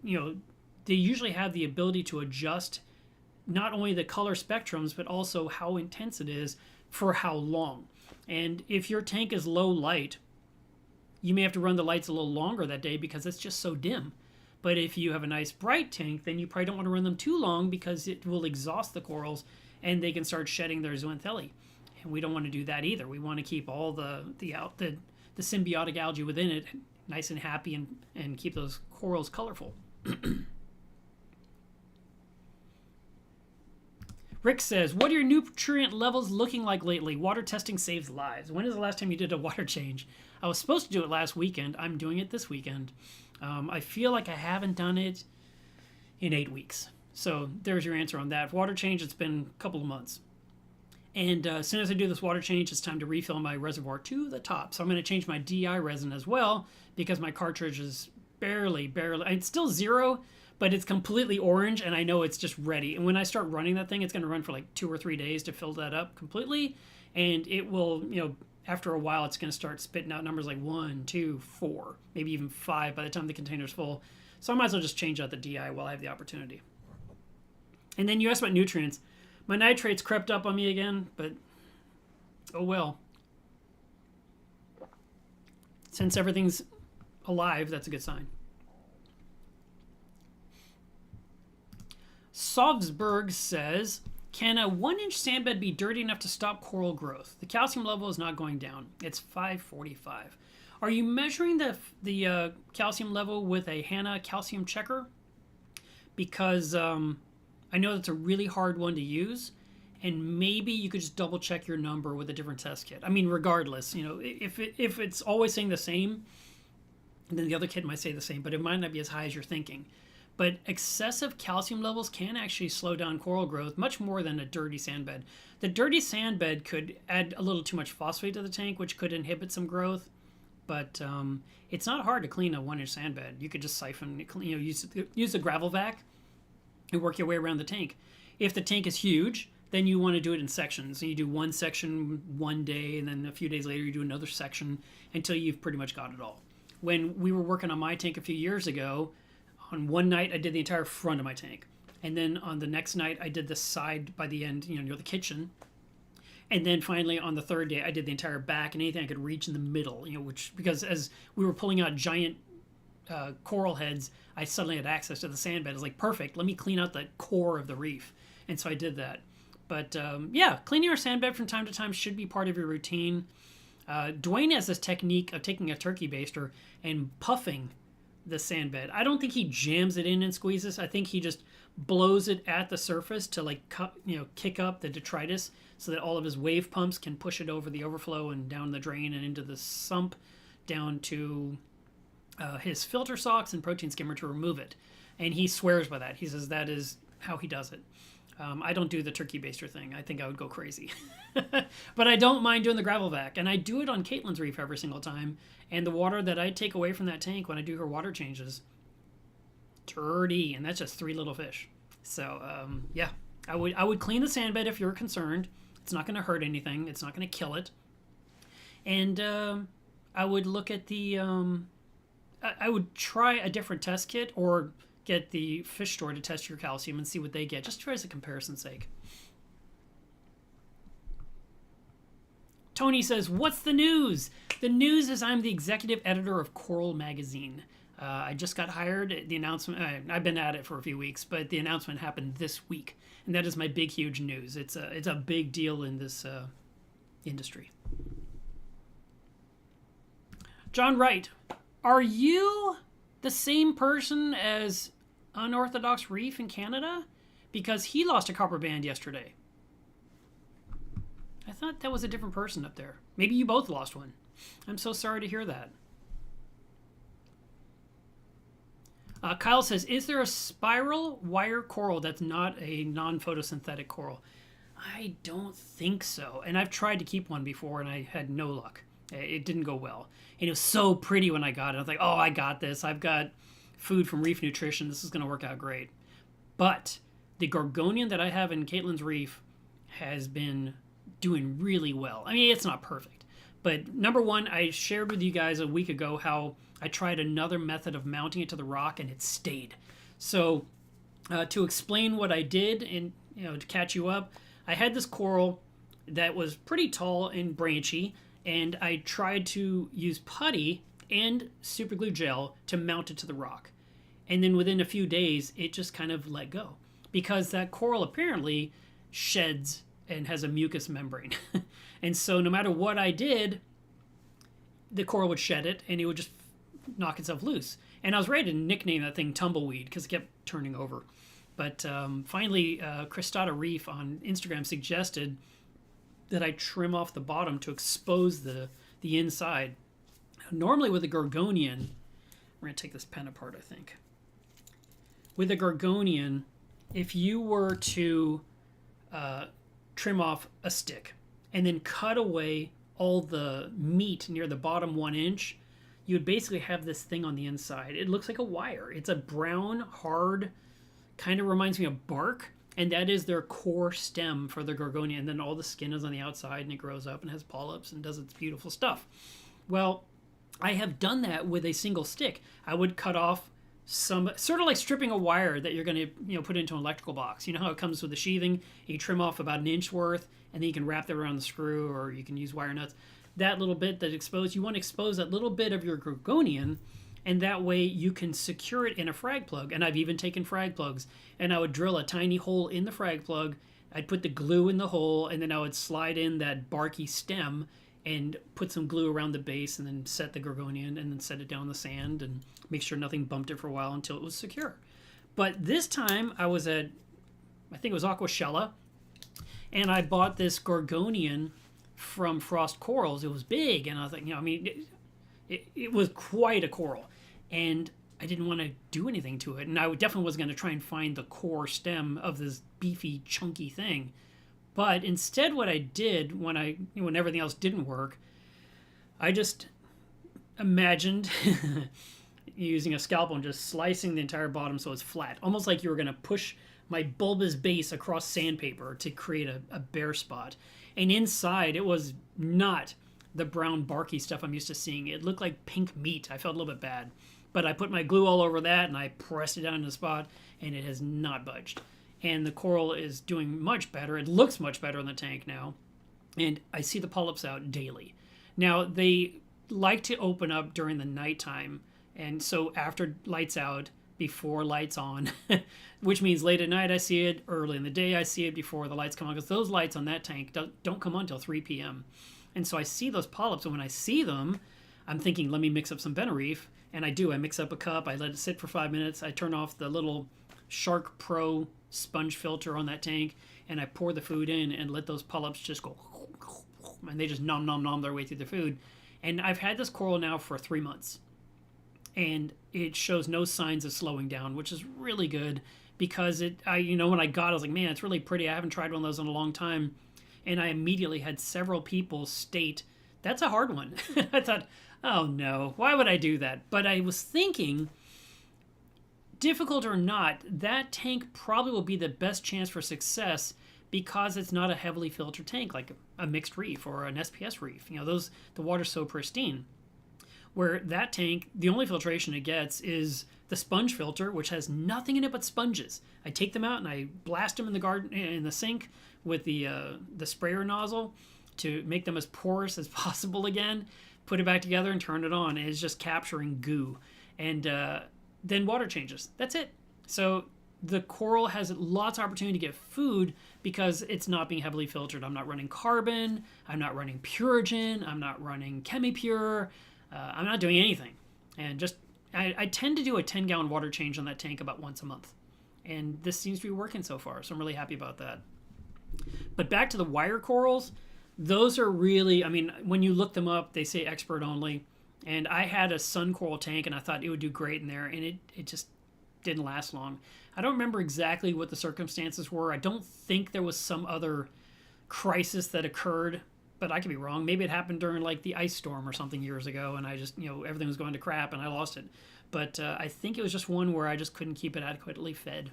they usually have the ability to adjust not only the color spectrums, but also how intense it is for how long. And if your tank is low light, you may have to run the lights a little longer that day because it's just so dim. But if you have a nice bright tank, then you probably don't want to run them too long because it will exhaust the corals and they can start shedding their zooxanthellae. And we don't want to do that either. We want to keep all the symbiotic algae within it nice and happy and keep those corals colorful. Rick says, what are your nutrient levels looking like lately? Water testing saves lives. When is the last time you did a water change? I was supposed to do it last weekend. I'm doing it this weekend. I feel like I haven't done it in 8 weeks. So there's your answer on that. Water change, it's been a couple of months. And as soon as I do this water change, it's time to refill my reservoir to the top. So I'm going to change my DI resin as well because my cartridge is barely, it's still 0, but it's completely orange, and I know it's just ready. And when I start running that thing, it's going to run for like 2 or 3 days to fill that up completely. And it will, after a while, it's going to start spitting out numbers like 1, 2, 4, maybe even 5 by the time the container's full. So I might as well just change out the DI while I have the opportunity. And then you asked about nutrients. My nitrates crept up on me again, but oh well. Since everything's alive, that's a good sign. Salzburg says, can a 1-inch sandbed be dirty enough to stop coral growth? The calcium level is not going down. It's 545. Are you measuring the calcium level with a Hanna calcium checker? Because I know that's a really hard one to use, and maybe you could just double check your number with a different test kit. I mean, regardless, if it's always saying the same, then the other kit might say the same, but it might not be as high as you're thinking. But excessive calcium levels can actually slow down coral growth much more than a dirty sandbed. The dirty sandbed could add a little too much phosphate to the tank, which could inhibit some growth. But it's not hard to clean a 1-inch sandbed. You could just siphon, use a gravel vac and work your way around the tank. If the tank is huge, then you want to do it in sections. So you do one section one day, and then a few days later you do another section until you've pretty much got it all. When we were working on my tank a few years ago, on one night I did the entire front of my tank. And then on the next night I did the side by the end, near the kitchen. And then finally on the third day I did the entire back and anything I could reach in the middle, because as we were pulling out giant coral heads, I suddenly had access to the sandbed. I was like, perfect, let me clean out the core of the reef. And so I did that. But yeah, cleaning your sandbed from time to time should be part of your routine. Dwayne has this technique of taking a turkey baster and puffing the sandbed. I don't think he jams it in and squeezes. I think he just blows it at the surface to kick up the detritus so that all of his wave pumps can push it over the overflow and down the drain and into the sump down to his filter socks and protein skimmer to remove it. And he swears by that. He says that is how he does it. I don't do the turkey baster thing. I think I would go crazy. But I don't mind doing the gravel vac. And I do it on Caitlin's reef every single time. And the water that I take away from that tank when I do her water changes, dirty. And that's just 3 little fish. So, yeah. I would clean the sandbed if you're concerned. It's not going to hurt anything. It's not going to kill it. And I would look at the... I would try a different test kit or get the fish store to test your calcium and see what they get, just for as a comparison's sake. Tony says, what's the news? The news is I'm the executive editor of Coral Magazine. I just got hired. The announcement, I've been at it for a few weeks, but the announcement happened this week. And that is my big, huge news. It's a big deal in this industry. John Wright, are you the same person as Unorthodox Reef in Canada? Because he lost a copper band yesterday. I thought that was a different person up there. Maybe you both lost one. I'm so sorry to hear that. Kyle says, is there a spiral wire coral that's not a non-photosynthetic coral? I don't think so. And I've tried to keep one before and I had no luck. It didn't go well. And it was so pretty when I got it. I was like, oh, I got this. I've got food from Reef Nutrition. This is going to work out great. But the gorgonian that I have in Caitlin's Reef has been doing really well. I mean, it's not perfect. But number one, I shared with you guys a week ago how I tried another method of mounting it to the rock and it stayed. So to explain what I did and to catch you up, I had this coral that was pretty tall and branchy, and I tried to use putty and super glue gel to mount it to the rock. And then within a few days, it just kind of let go because that coral apparently sheds and has a mucous membrane. And so no matter what I did, the coral would shed it and it would just knock itself loose. And I was ready to nickname that thing Tumbleweed because it kept turning over. But finally, Cristata Reef on Instagram suggested that I trim off the bottom to expose the inside. Normally with a gorgonian, we're going to take this pen apart, I think. With a gorgonian, if you were to trim off a stick and then cut away all the meat near the bottom 1 inch, you would basically have this thing on the inside. It looks like a wire. It's a brown, hard, kind of reminds me of bark. And that is their core stem for the gorgonia. And then all the skin is on the outside and it grows up and has polyps and does its beautiful stuff. Well, I have done that with a single stick. I would cut off some sort of like stripping a wire that you're going to put into an electrical box. You know how it comes with the sheathing? You trim off about an inch worth, and then you can wrap that around the screw, or you can use wire nuts. That little bit that exposed, you want to expose that little bit of your gorgonian, and that way you can secure it in a frag plug. And I've even taken frag plugs, and I would drill a tiny hole in the frag plug. I'd put the glue in the hole, and then I would slide in that barky stem and put some glue around the base, and then set the gorgonian, and then set it down in the sand and make sure nothing bumped it for a while until it was secure. But this time I was at, I think it was Aquashella, and I bought this gorgonian from Frost Corals. It was big, and I was like, it was quite a coral, and I didn't want to do anything to it, and I definitely was going to try and find the core stem of this beefy, chunky thing. But instead, what I did when everything else didn't work, I just imagined using a scalpel and just slicing the entire bottom so it's flat, almost like you were going to push my bulbous base across sandpaper to create a bare spot. And inside, it was not the brown barky stuff I'm used to seeing. It looked like pink meat. I felt a little bit bad. But I put my glue all over that, and I pressed it down in the spot, and it has not budged. And the coral is doing much better. It looks much better in the tank now. And I see the polyps out daily. Now, they like to open up during the nighttime. And so after lights out, before lights on, which means late at night I see it, early in the day I see it before the lights come on, because those lights on that tank don't come on until 3 p.m. And so I see those polyps, and when I see them, I'm thinking, let me mix up some Benereef. And I do. I mix up a cup, I let it sit for 5 minutes, I turn off the little Shark Pro sponge filter on that tank, and I pour the food in and let those polyps just go, and they just nom their way through the food. And I've had this coral now for 3 months, and it shows no signs of slowing down, which is really good, because when I got it, I was like, man, it's really pretty. I haven't tried one of those in a long time. And I immediately had several people state, that's a hard one. I thought, oh no, why would I do that? But I was thinking, difficult or not, that tank probably will be the best chance for success, because it's not a heavily filtered tank like a mixed reef or an SPS reef. The water's so pristine. Where that tank, the only filtration it gets is the sponge filter, which has nothing in it but sponges. I take them out and I blast them in the sink with the sprayer nozzle to make them as porous as possible again. Put it back together and turn it on, and it's just capturing goo. And then water changes. That's it. So the coral has lots of opportunity to get food because it's not being heavily filtered. I'm not running carbon. I'm not running Purigen. I'm not running ChemiPure. I'm not doing anything. And I tend to do a 10-gallon water change on that tank about once a month. And this seems to be working so far, so I'm really happy about that. But back to the wire corals, those are really, when you look them up, they say expert only. And I had a sun coral tank, and I thought it would do great in there, and it just didn't last long. I don't remember exactly what the circumstances were. I don't think there was some other crisis that occurred, but I could be wrong. Maybe it happened during like the ice storm or something years ago, and I just, everything was going to crap and I lost it. But I think it was just one where I just couldn't keep it adequately fed.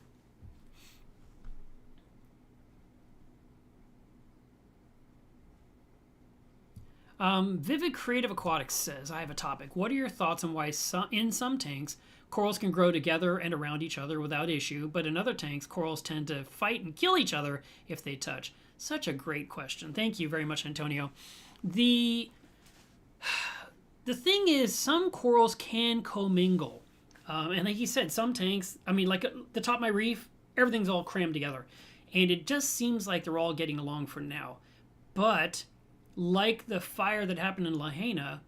Vivid Creative Aquatics says, I have a topic. What are your thoughts on why in some tanks corals can grow together and around each other without issue, but in other tanks corals tend to fight and kill each other if they touch? Such a great question. Thank you very much, Antonio. The thing is, some corals can commingle. And like you said, some tanks, like the top of my reef, everything's all crammed together. And it just seems like they're all getting along for now. But like the fire that happened in Lahaina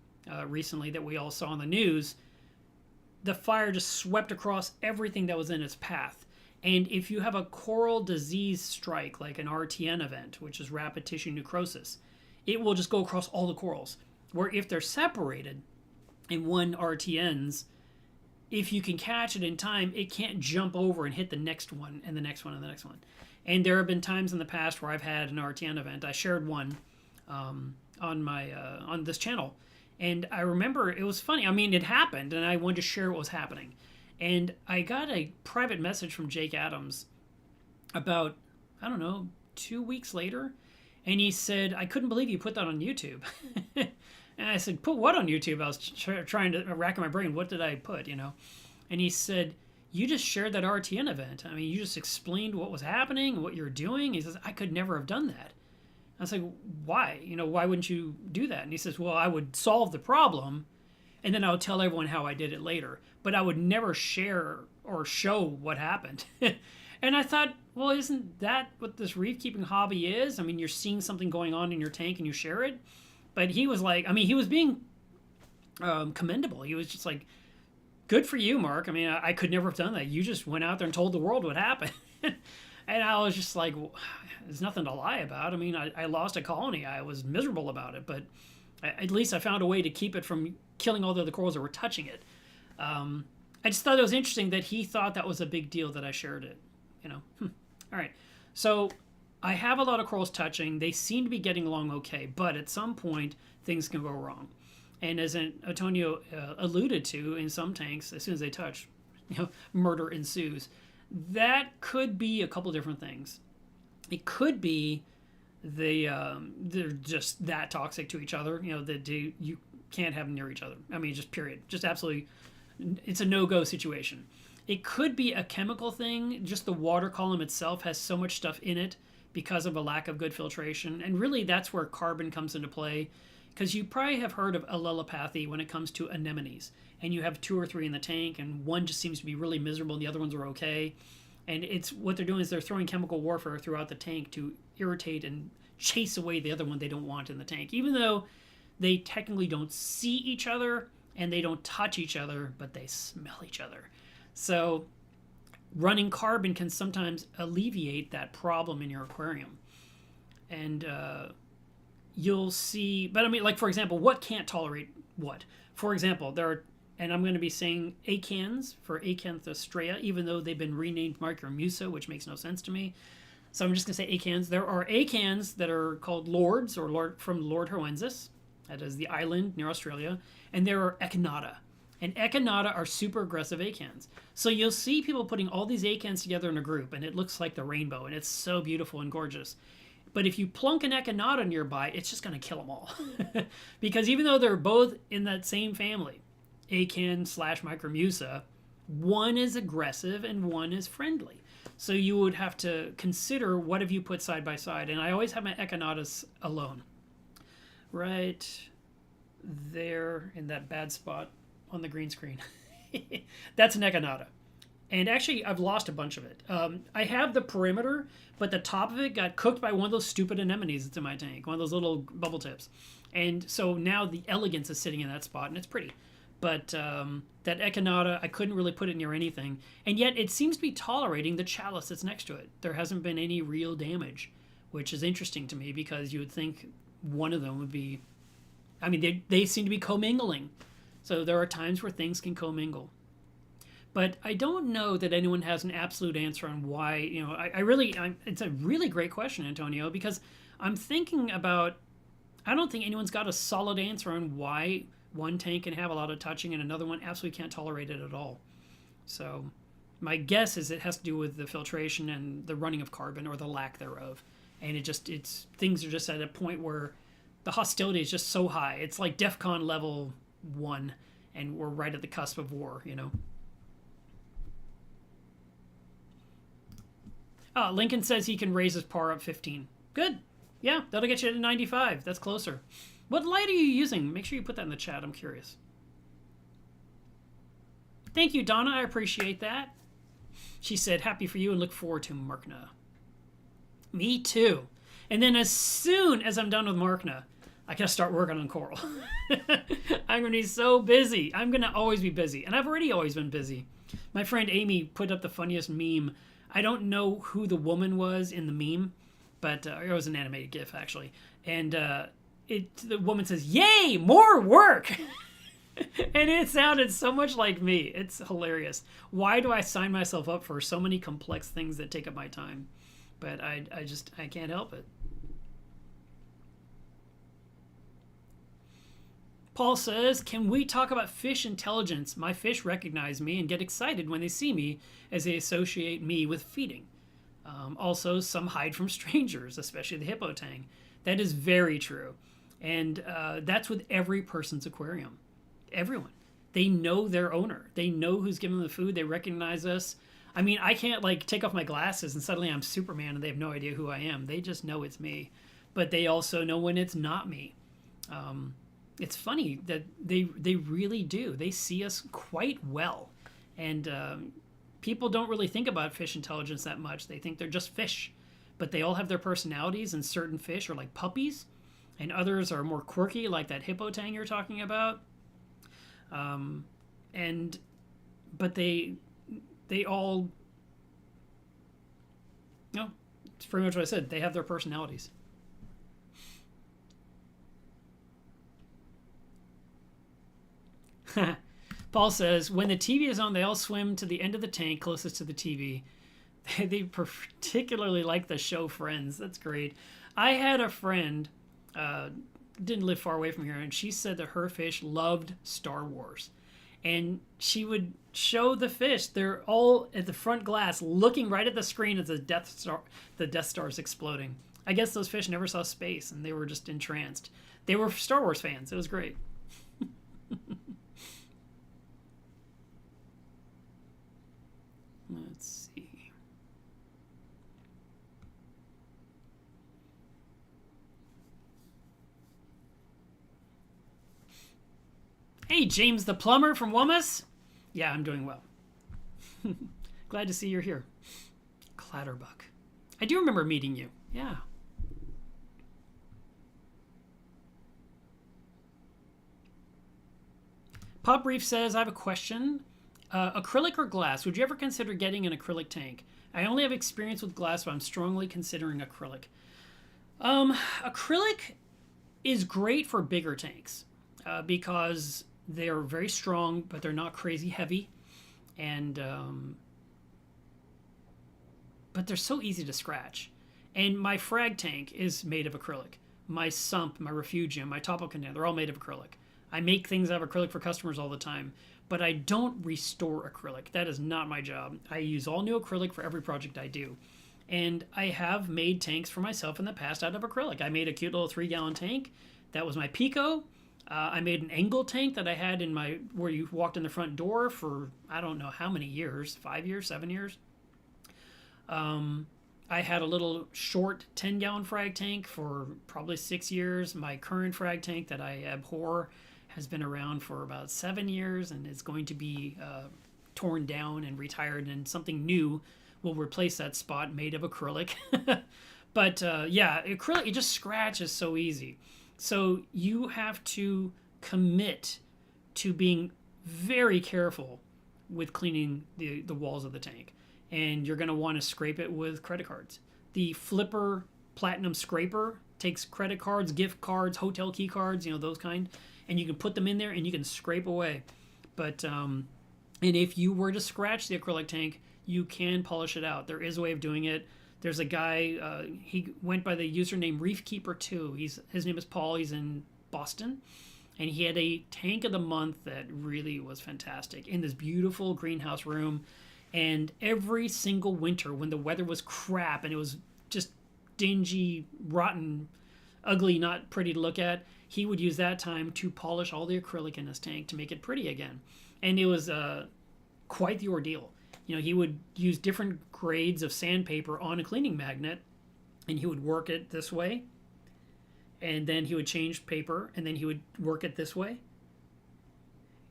recently that we all saw on the news, the fire just swept across everything that was in its path. And if you have a coral disease strike, like an RTN event, which is rapid tissue necrosis, it will just go across all the corals. Where if they're separated and one RTNs, if you can catch it in time, it can't jump over and hit the next one and the next one and the next one. And there have been times in the past where I've had an RTN event. I shared one on this channel, and I remember it was funny. It happened, and I wanted to share what was happening. And I got a private message from Jake Adams about, 2 weeks later, and he said, I couldn't believe you put that on YouTube. And I said, put what on YouTube? I was trying to rack my brain. What did I put, And he said, you just shared that RTN event. I mean, you just explained what was happening, what you're doing. He says, I could never have done that. I was like, why? Why wouldn't you do that? And he says, well, I would solve the problem, and then I would tell everyone how I did it later. But I would never share or show what happened. And I thought, well, isn't that what this reef keeping hobby is? I mean, you're seeing something going on in your tank and you share it. But he was like, I mean, he was being commendable. He was just like, good for you, Mark. I mean, I could never have done that. You just went out there and told the world what happened. And I was just like, well, there's nothing to lie about. I mean, I lost a colony. I was miserable about it. But at least I found a way to keep it from killing all the other corals that were touching it. I just thought it was interesting that he thought that was a big deal that I shared it. All right. So I have a lot of corals touching. They seem to be getting along okay, but at some point things can go wrong. And as Antonio alluded to, in some tanks, as soon as they touch, murder ensues. That could be a couple different things. It could be they're just that toxic to each other. That you can't have them near each other. I mean, just period. Just absolutely, it's a no-go situation. It could be a chemical thing. Just the water column itself has so much stuff in it because of a lack of good filtration. And really, that's where carbon comes into play. Because you probably have heard of allelopathy when it comes to anemones. And you have 2 or 3 in the tank, and one just seems to be really miserable, and the other ones are okay. And it's what they're doing is they're throwing chemical warfare throughout the tank to irritate and chase away the other one they don't want in the tank. Even though they technically don't see each other, and they don't touch each other, but they smell each other. So running carbon can sometimes alleviate that problem in your aquarium. And you'll see, but I mean, like, for example, what can't tolerate what? For example, there are, and I'm going to be saying acans for Acanthostrea, even though they've been renamed Micromusa, which makes no sense to me. So I'm just going to say acans. There are acans that are called lords, or from Lord Hoensis. That is the island near Australia. And there are echinata. And echinata are super aggressive acans. So you'll see people putting all these acans together in a group, and it looks like the rainbow, and it's so beautiful and gorgeous. But if you plunk an echinata nearby, it's just going to kill them all. Because even though they're both in that same family, Acan/Micromusa, one is aggressive and one is friendly. So you would have to consider what have you put side by side. And I always have my echinatas alone. Right there in that bad spot on the green screen. That's an echinata. And actually, I've lost a bunch of it. I have the perimeter, but the top of it got cooked by one of those stupid anemones that's in my tank, one of those little bubble tips. And so now the elegance is sitting in that spot, and it's pretty. But that echinata, I couldn't really put it near anything. And yet it seems to be tolerating the chalice that's next to it. There hasn't been any real damage, which is interesting to me because you would think one of them would be... I mean, they seem to be commingling. So there are times where things can commingle. But I don't know that anyone has an absolute answer on why, it's a really great question, Antonio, because I'm thinking about, I don't think anyone's got a solid answer on why one tank can have a lot of touching and another one absolutely can't tolerate it at all. So my guess is it has to do with the filtration and the running of carbon or the lack thereof. And things are just at a point where the hostility is just so high. It's like DEFCON level 1, and we're right at the cusp of war, Lincoln says he can raise his par up 15. Good. Yeah, that'll get you to 95. That's closer. What light are you using? Make sure you put that in the chat. I'm curious. Thank you, Donna. I appreciate that. She said, happy for you and look forward to Markna. Me too. And then as soon as I'm done with Markna, I gotta start working on coral. I'm gonna be so busy. I'm gonna always be busy. And I've already always been busy. My friend Amy put up the funniest meme. I don't know who the woman was in the meme, but it was an animated GIF actually. And the woman says, "Yay, more work!" And it sounded so much like me. It's hilarious. Why do I sign myself up for so many complex things that take up my time? But I can't help it. Paul says, can we talk about fish intelligence? My fish recognize me and get excited when they see me as they associate me with feeding. Also, some hide from strangers, especially the hippo tang. That is very true. And that's with every person's aquarium. Everyone. They know their owner. They know who's giving them the food. They recognize us. I mean, I can't like take off my glasses and suddenly I'm Superman and they have no idea who I am. They just know it's me, but they also know when it's not me. It's funny that they really do. They see us quite well, and people don't really think about fish intelligence that much. They think they're just fish, but they all have their personalities. And certain fish are like puppies, and others are more quirky, like that hippo tang you're talking about. And but they all, no, it's pretty much what I said. They have their personalities. Paul says, when the TV is on, they all swim to the end of the tank closest to the TV. They particularly like the show Friends. That's great. I had a friend, didn't live far away from here, and she said that her fish loved Star Wars. And she would show the fish. They're all at the front glass looking right at the screen as the Death Star is exploding. I guess those fish never saw space, and they were just entranced. They were Star Wars fans. It was great. Let's see. Hey, James the plumber from Wummus. Yeah, I'm doing well. Glad to see you're here. Clatterbuck. I do remember meeting you. Yeah. Pop Reef says, I have a question. Acrylic or glass? Would you ever consider getting an acrylic tank? I only have experience with glass, but I'm strongly considering acrylic. Acrylic is great for bigger tanks because they're very strong, but they're not crazy heavy, and but they're so easy to scratch. And my frag tank is made of acrylic. My sump, my refugium, my topo container, they're all made of acrylic. I make things out of acrylic for customers all the time, but I don't restore acrylic. That is not my job. I use all new acrylic for every project I do. And I have made tanks for myself in the past out of acrylic. I made a cute little 3-gallon tank. That was my Pico. I made an angle tank that I had in my, where you walked in the front door for, I don't know how many years, 5 years, 7 years. I had a little short 10-gallon frag tank for probably 6 years. My current frag tank that I abhor has been around for about 7 years and is going to be torn down and retired, and something new will replace that spot made of acrylic. But yeah, acrylic, it just scratches so easy. So you have to commit to being very careful with cleaning the walls of the tank. And you're going to want to scrape it with credit cards. The Flipper Platinum Scraper takes credit cards, gift cards, hotel key cards, those kind. And you can put them in there and you can scrape away. But, and if you were to scratch the acrylic tank, you can polish it out. There is a way of doing it. There's a guy, he went by the username ReefKeeper2. His name is Paul. He's in Boston. And he had a tank of the month that really was fantastic in this beautiful greenhouse room. And every single winter when the weather was crap and it was just dingy, rotten, ugly, not pretty to look at, he would use that time to polish all the acrylic in his tank to make it pretty again. And it was quite the ordeal. He would use different grades of sandpaper on a cleaning magnet, and he would work it this way, and then he would change paper, and then he would work it this way,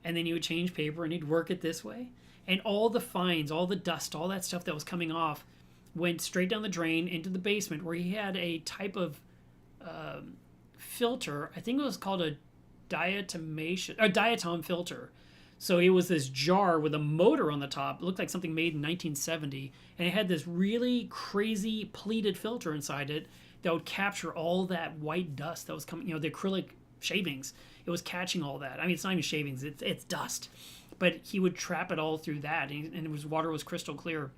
and then he would change paper, and he'd work it this way. And all the fines, all the dust, all that stuff that was coming off went straight down the drain into the basement, where he had a type of filter. I think it was called a diatom filter. So it was this jar with a motor on the top. It looked like something made in 1970. And it had this really crazy pleated filter inside it that would capture all that white dust that was coming, the acrylic shavings. It was catching all that. I mean, it's not even shavings, it's dust. But he would trap it all through that, and his water was crystal clear.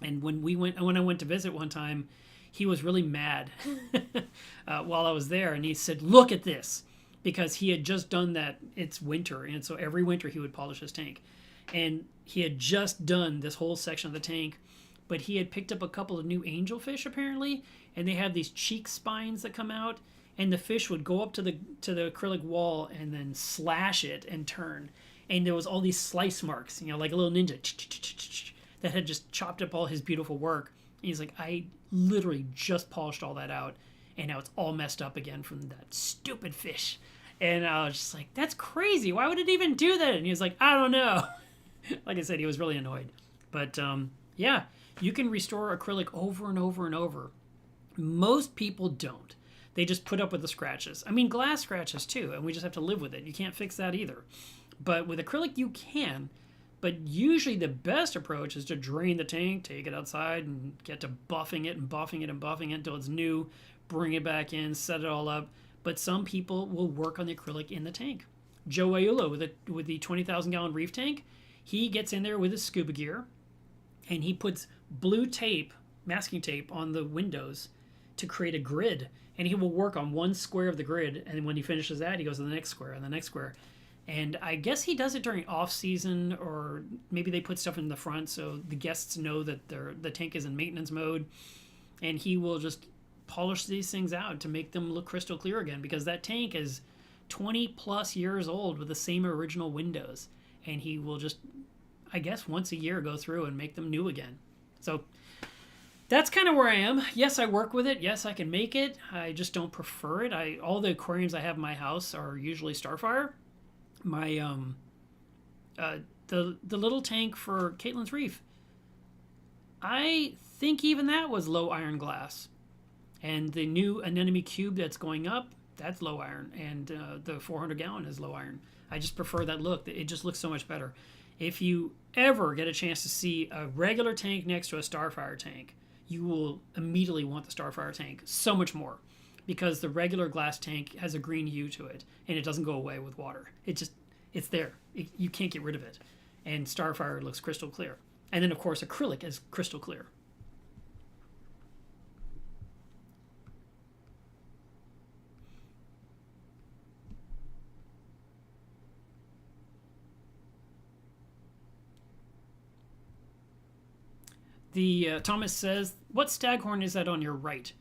And when I went to visit one time, he was really mad while I was there, and he said, "Look at this," because he had just done that. It's winter, and so every winter he would polish his tank, and he had just done this whole section of the tank, but he had picked up a couple of new angelfish apparently, and they have these cheek spines that come out, and the fish would go up to the acrylic wall and then slash it and turn. and there was all these slice marks, like a little ninja that had just chopped up all his beautiful work. And he's like, I literally just polished all that out, and now it's all messed up again from that stupid fish. And I was just like, that's crazy. Why would it even do that? And he was like, I don't know. Like I said, he was really annoyed. But yeah, you can restore acrylic over and over and over. Most people don't. They just put up with the scratches. I mean, glass scratches too, and we just have to live with it. You can't fix that either. But with acrylic, you can. But usually the best approach is to drain the tank, take it outside, and get to buffing it and buffing it and buffing it until it's new, bring it back in, set it all up. But some people will work on the acrylic in the tank. Joe Ayula with the 20,000 gallon reef tank, he gets in there with his scuba gear, and he puts blue tape, masking tape, on the windows to create a grid. And he will work on one square of the grid, and when he finishes that, he goes to the next square and the next square. And I guess he does it during off season, or maybe they put stuff in the front so the guests know that the tank is in maintenance mode. And he will just polish these things out to make them look crystal clear again, because that tank is 20 plus years old with the same original windows. And he will just, I guess, once a year go through and make them new again. So that's kind of where I am. Yes, I work with it. Yes, I can make it. I just don't prefer it. All the aquariums I have in my house are usually Starfire. My the little tank for Caitlin's Reef, I think even that was low iron glass. And the new anemone cube that's going up, that's low iron. And the 400 gallon is low iron. I just prefer that look. It just looks so much better. If you ever get a chance to see a regular tank next to a Starfire tank, you will immediately want the Starfire tank so much more, because the regular glass tank has a green hue to it, and it doesn't go away with water. It's there. You can't get rid of it. And Starfire looks crystal clear. And then, of course, acrylic is crystal clear. Thomas says, what Staghorn is that on your right?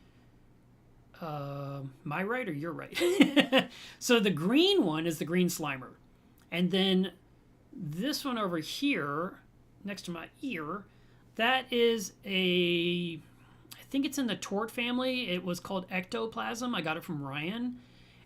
My right or your right? So the green one is the green Slimer. And then this one over here, next to my ear, that is I think it's in the Tort family. It was called Ectoplasm. I got it from Ryan.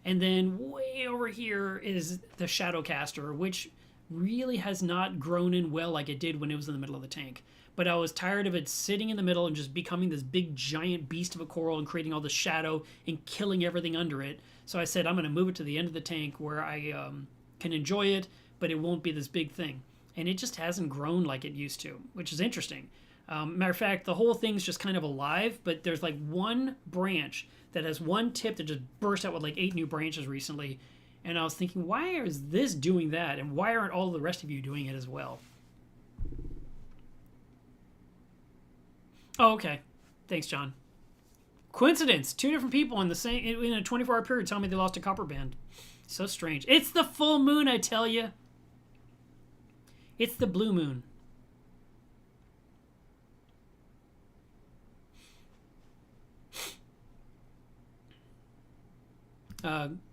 And then way over here is the Shadowcaster, which really has not grown in well like it did when it was in the middle of the tank. But I was tired of it sitting in the middle and just becoming this big giant beast of a coral and creating all the shadow and killing everything under it. So I said, I'm going to move it to the end of the tank where I can enjoy it, but it won't be this big thing. And it just hasn't grown like it used to, which is interesting. Matter of fact, the whole thing's just kind of alive, but there's like one branch that has one tip that just burst out with like 8 new branches recently. And I was thinking, why is this doing that? And why aren't all the rest of you doing it as well? Oh, okay. Thanks, John. Coincidence. 2 different people in a 24-hour period tell me they lost a copper band. So strange. It's the full moon, I tell you. It's the blue moon.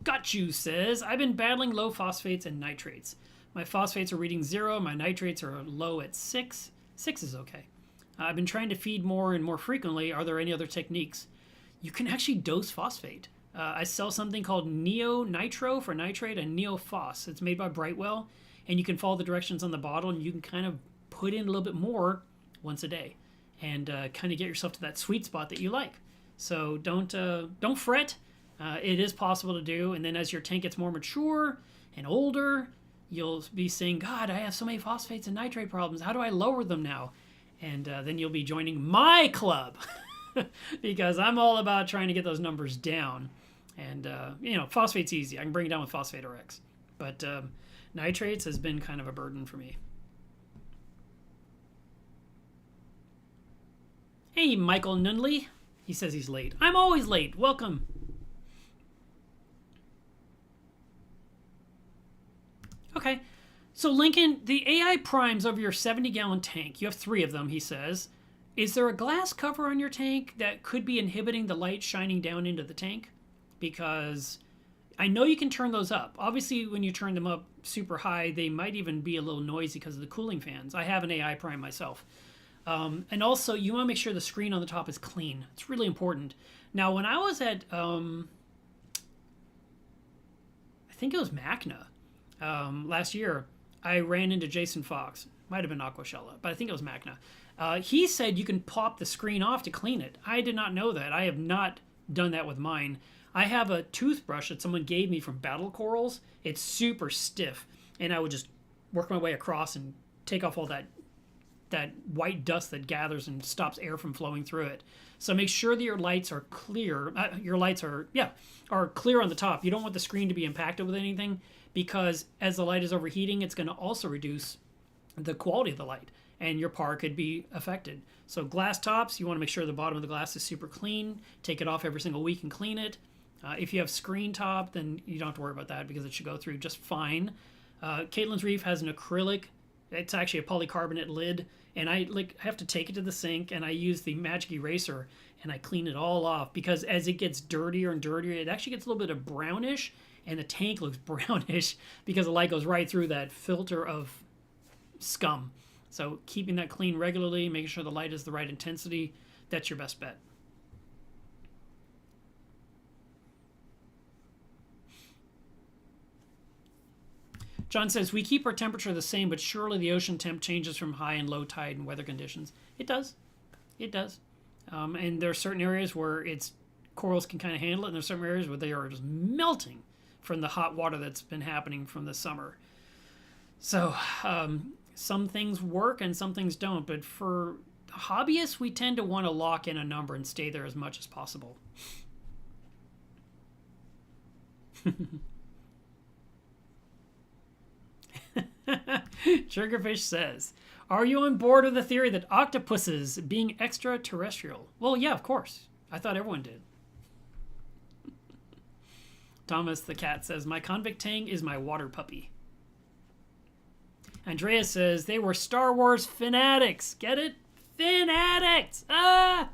Got you says, I've been battling low phosphates and nitrates. My phosphates are reading 0. My nitrates are low at 6. 6 is okay. I've been trying to feed more and more frequently. Are there any other techniques? You can actually dose phosphate. I sell something called Neo Nitro for nitrate and Neo Phos. It's made by Brightwell, and you can follow the directions on the bottle, and you can kind of put in a little bit more once a day, and kind of get yourself to that sweet spot that you like. So don't fret. It is possible to do, and then as your tank gets more mature and older, you'll be saying, God, I have so many phosphates and nitrate problems. How do I lower them now? And then you'll be joining my club because I'm all about trying to get those numbers down. And, phosphate's easy. I can bring it down with Phosphate RX. But nitrates has been kind of a burden for me. Hey, Michael Nunley. He says he's late. I'm always late. Welcome. Okay. So, Lincoln, the AI primes over your 70-gallon tank, you have 3 of them, he says. Is there a glass cover on your tank that could be inhibiting the light shining down into the tank? Because I know you can turn those up. Obviously, when you turn them up super high, they might even be a little noisy because of the cooling fans. I have an AI Prime myself. And also, you want to make sure the screen on the top is clean. It's really important. Now, when I was at, I think it was Markna last year, I ran into Jason Fox. Might have been Aquashella, but I think it was Markna. He said you can pop the screen off to clean it. I did not know that. I have not done that with mine. I have a toothbrush that someone gave me from Battle Corals. It's super stiff, and I would just work my way across and take off all that white dust that gathers and stops air from flowing through it. So make sure that your lights are clear. Your lights are clear on the top. You don't want the screen to be impacted with anything, because as the light is overheating, it's going to also reduce the quality of the light, and your par could be affected. So glass tops, you want to make sure the bottom of the glass is super clean. Take it off every single week and clean it. If you have screen top, then you don't have to worry about that because it should go through just fine. Caitlin's Reef has an acrylic. It's actually a polycarbonate lid, and I have to take it to the sink, and I use the magic eraser and I clean it all off, because as it gets dirtier and dirtier, it actually gets a little bit of brownish, and the tank looks brownish because the light goes right through that filter of scum. So keeping that clean regularly, making sure the light is the right intensity, that's your best bet. John says, we keep our temperature the same, but surely the ocean temp changes from high and low tide and weather conditions. It does. It does. And there are certain areas where corals can kind of handle it, and there's certain areas where they are just melting from the hot water that's been happening from the summer. So some things work and some things don't, but for hobbyists, we tend to want to lock in a number and stay there as much as possible. Sugarfish says, are you on board with the theory that octopuses being extraterrestrial? Well, yeah, of course. I thought everyone did. Thomas the cat says, my convict tang is my water puppy. Andrea says, they were Star Wars fanatics. Get it? Fanatics! Ah!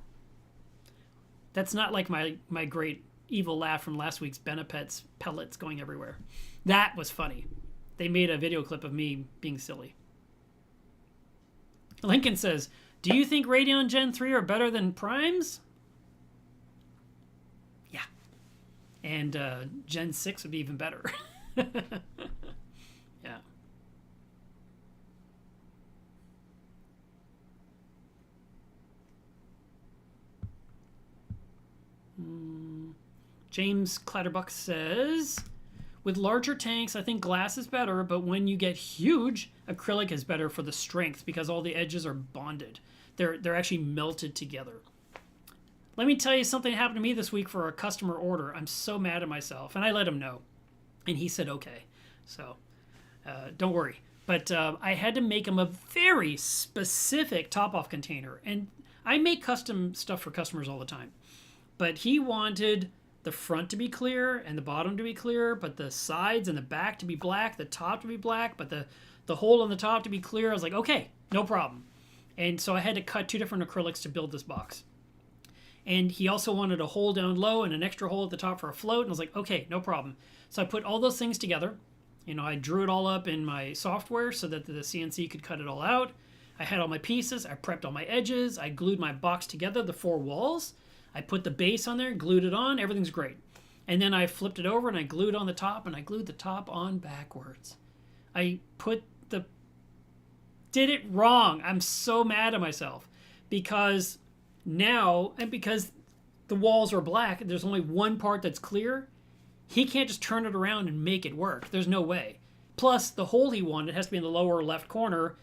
That's not like my great evil laugh from last week's Benepet's pellets going everywhere. That was funny. They made a video clip of me being silly. Lincoln says, do you think Radeon Gen 3 are better than Primes? Yeah. And Gen 6 would be even better. Yeah. James Clatterbuck says, with larger tanks, I think glass is better, but when you get huge, acrylic is better for the strength because all the edges are bonded. They're actually melted together. Let me tell you something that happened to me this week for a customer order. I'm so mad at myself, and I let him know, and he said okay. So don't worry. But I had to make him a very specific top-off container, and I make custom stuff for customers all the time. But he wanted the front to be clear and the bottom to be clear, but the sides and the back to be black, the top to be black, but the hole on the top to be clear. I was like, okay, no problem. And so I had to cut 2 different acrylics to build this box. And he also wanted a hole down low and an extra hole at the top for a float. And I was like, okay, no problem. So I put all those things together. I drew it all up in my software so that the CNC could cut it all out. I had all my pieces. I prepped all my edges. I glued my box together, the 4 walls. I put the base on there, glued it on, everything's great. And then I flipped it over and I glued on the top, and I glued the top on backwards. I did it wrong. I'm so mad at myself because now, and because the walls are black, there's only one part that's clear. He can't just turn it around and make it work. There's no way. Plus, the hole he wanted has to be in the lower left corner.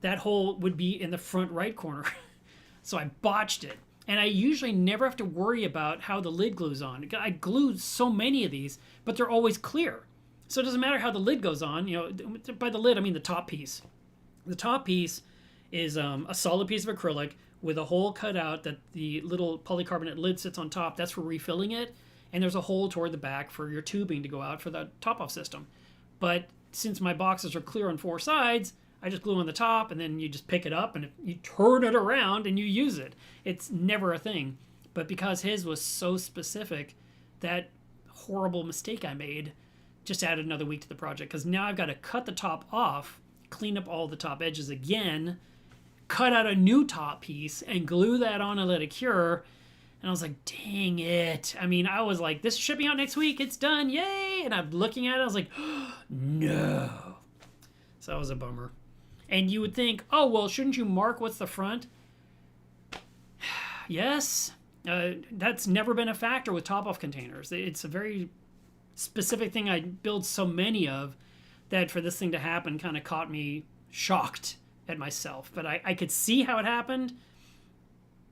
That hole would be in the front right corner. So I botched it. And I usually never have to worry about how the lid glues on. I glued so many of these, but they're always clear. So it doesn't matter how the lid goes on. By the lid, I mean the top piece. The top piece is a solid piece of acrylic with a hole cut out that the little polycarbonate lid sits on top. That's for refilling it. And there's a hole toward the back for your tubing to go out for the top-off system. But since my boxes are clear on 4 sides, I just glue on the top, and then you just pick it up, and you turn it around, and you use it. It's never a thing. But because his was so specific, that horrible mistake I made. Just added another week to the project because now I've got to cut the top off, clean up all the top edges again, cut out a new top piece and glue that on and let it cure. And I was like, dang it. I mean, I was like, this is shipping out next week. It's done. Yay. And I'm looking at it. I was like, oh, no. So that was a bummer. And you would think, oh, well, shouldn't you mark what's the front? Yes. That's never been a factor with top-off containers. It's a very specific thing I build so many of that for this thing to happen kind of caught me shocked at myself. But I could see how it happened.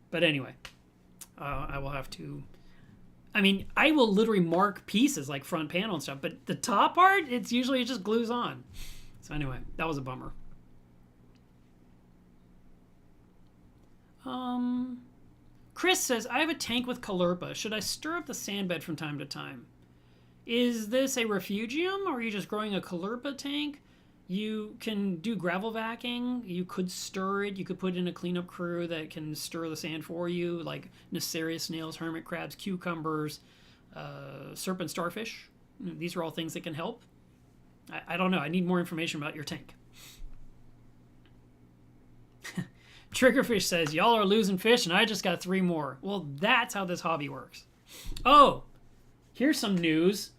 But anyway, I will have to... I mean, I will literally mark pieces like front panel and stuff, but the top part, it just glues on. So anyway, that was a bummer. Chris says, I have a tank with Caulerpa. Should I stir up the sand bed from time to time? Is this a refugium, or are you just growing a Caulerpa tank? You can do gravel vacuuming. You could stir it. You could put in a cleanup crew that can stir the sand for you, like Nacerius snails, hermit crabs, cucumbers, serpent starfish. These are all things that can help. I don't know. I need more information about your tank. Triggerfish says, y'all are losing fish and I just got 3 more. Well, that's how this hobby works. Oh, here's some news.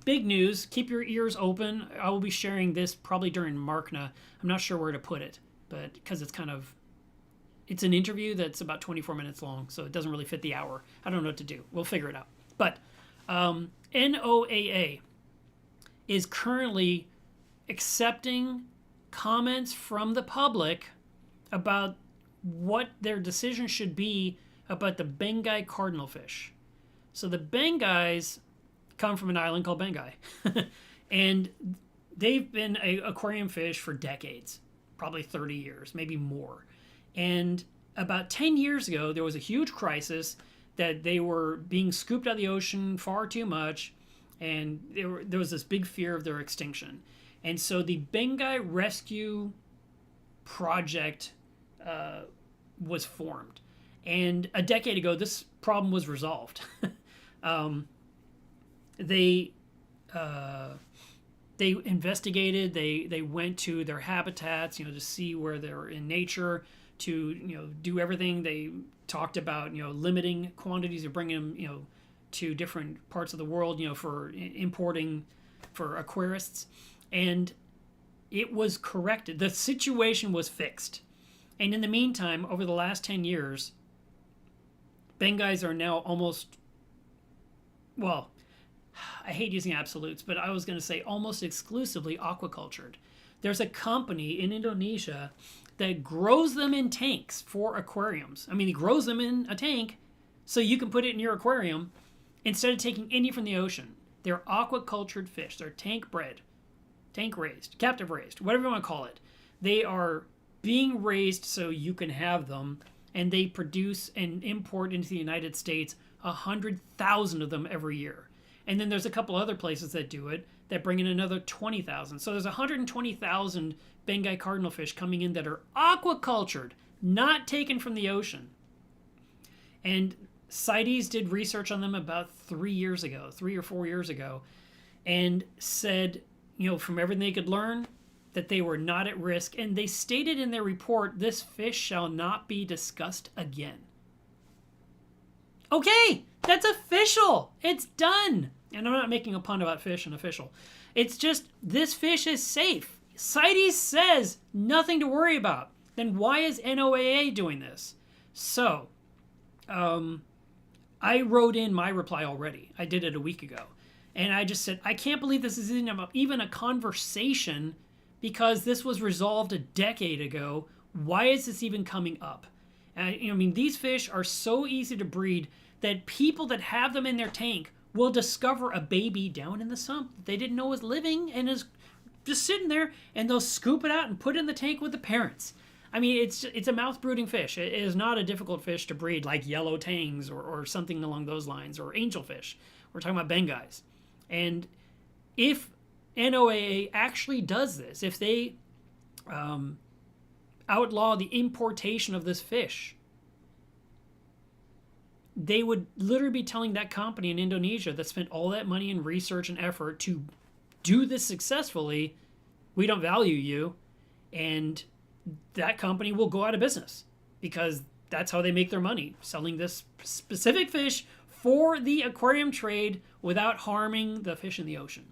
Big news. Keep your ears open. I will be sharing this probably during Markna. I'm not sure where to put it, but because it's an interview that's about 24 minutes long, so it doesn't really fit the hour. I don't know what to do. We'll figure it out. But NOAA is currently accepting comments from the public about what their decision should be about the Bengai cardinalfish. So the Bengais come from an island called Bengai. And they've been an aquarium fish for decades, probably 30 years, maybe more. And about 10 years ago, there was a huge crisis that they were being scooped out of the ocean far too much, and there was this big fear of their extinction. And so the Bengai Rescue Project was formed. And a decade ago, this problem was resolved. They investigated. They went to their habitats, to see where they're in nature, to do everything. They talked about limiting quantities of bringing them to different parts of the world, for importing for aquarists, and it was corrected. The situation was fixed. And in the meantime, over the last 10 years, Bengais are now almost, well, I hate using absolutes, but I was going to say almost exclusively aquacultured. There's a company in Indonesia that grows them in tanks for aquariums. I mean, he grows them in a tank so you can put it in your aquarium instead of taking any from the ocean. They're aquacultured fish. They're tank bred, tank raised, captive raised, whatever you want to call it. They are being raised so you can have them, and they produce and import into the United States 100,000 of them every year. And then there's a couple other places that do it that bring in another 20,000. So there's 120,000 Bengai cardinalfish coming in that are aquacultured, not taken from the ocean. And CITES did research on them about 3 or 4 years ago, and said, from everything they could learn, that they were not at risk. And they stated in their report, this fish shall not be discussed again. Okay, that's official. It's done. And I'm not making a pun about fish and official. It's just, this fish is safe. CITES says nothing to worry about. Then why is NOAA doing this? So, I wrote in my reply already. I did it a week ago. And I just said, I can't believe this is even a conversation, because this was resolved a decade ago. Why is this even coming up? And these fish are so easy to breed that people that have them in their tank will discover a baby down in the sump that they didn't know was living and is just sitting there, and they'll scoop it out and put it in the tank with the parents. It's a mouth-brooding fish. It is not a difficult fish to breed like yellow tangs or something along those lines, or angelfish. We're talking about Bengais. And if NOAA actually does this, if they outlaw the importation of this fish, they would literally be telling that company in Indonesia that spent all that money and research and effort to do this successfully, we don't value you, and that company will go out of business because that's how they make their money, selling this specific fish for the aquarium trade without harming the fish in the ocean.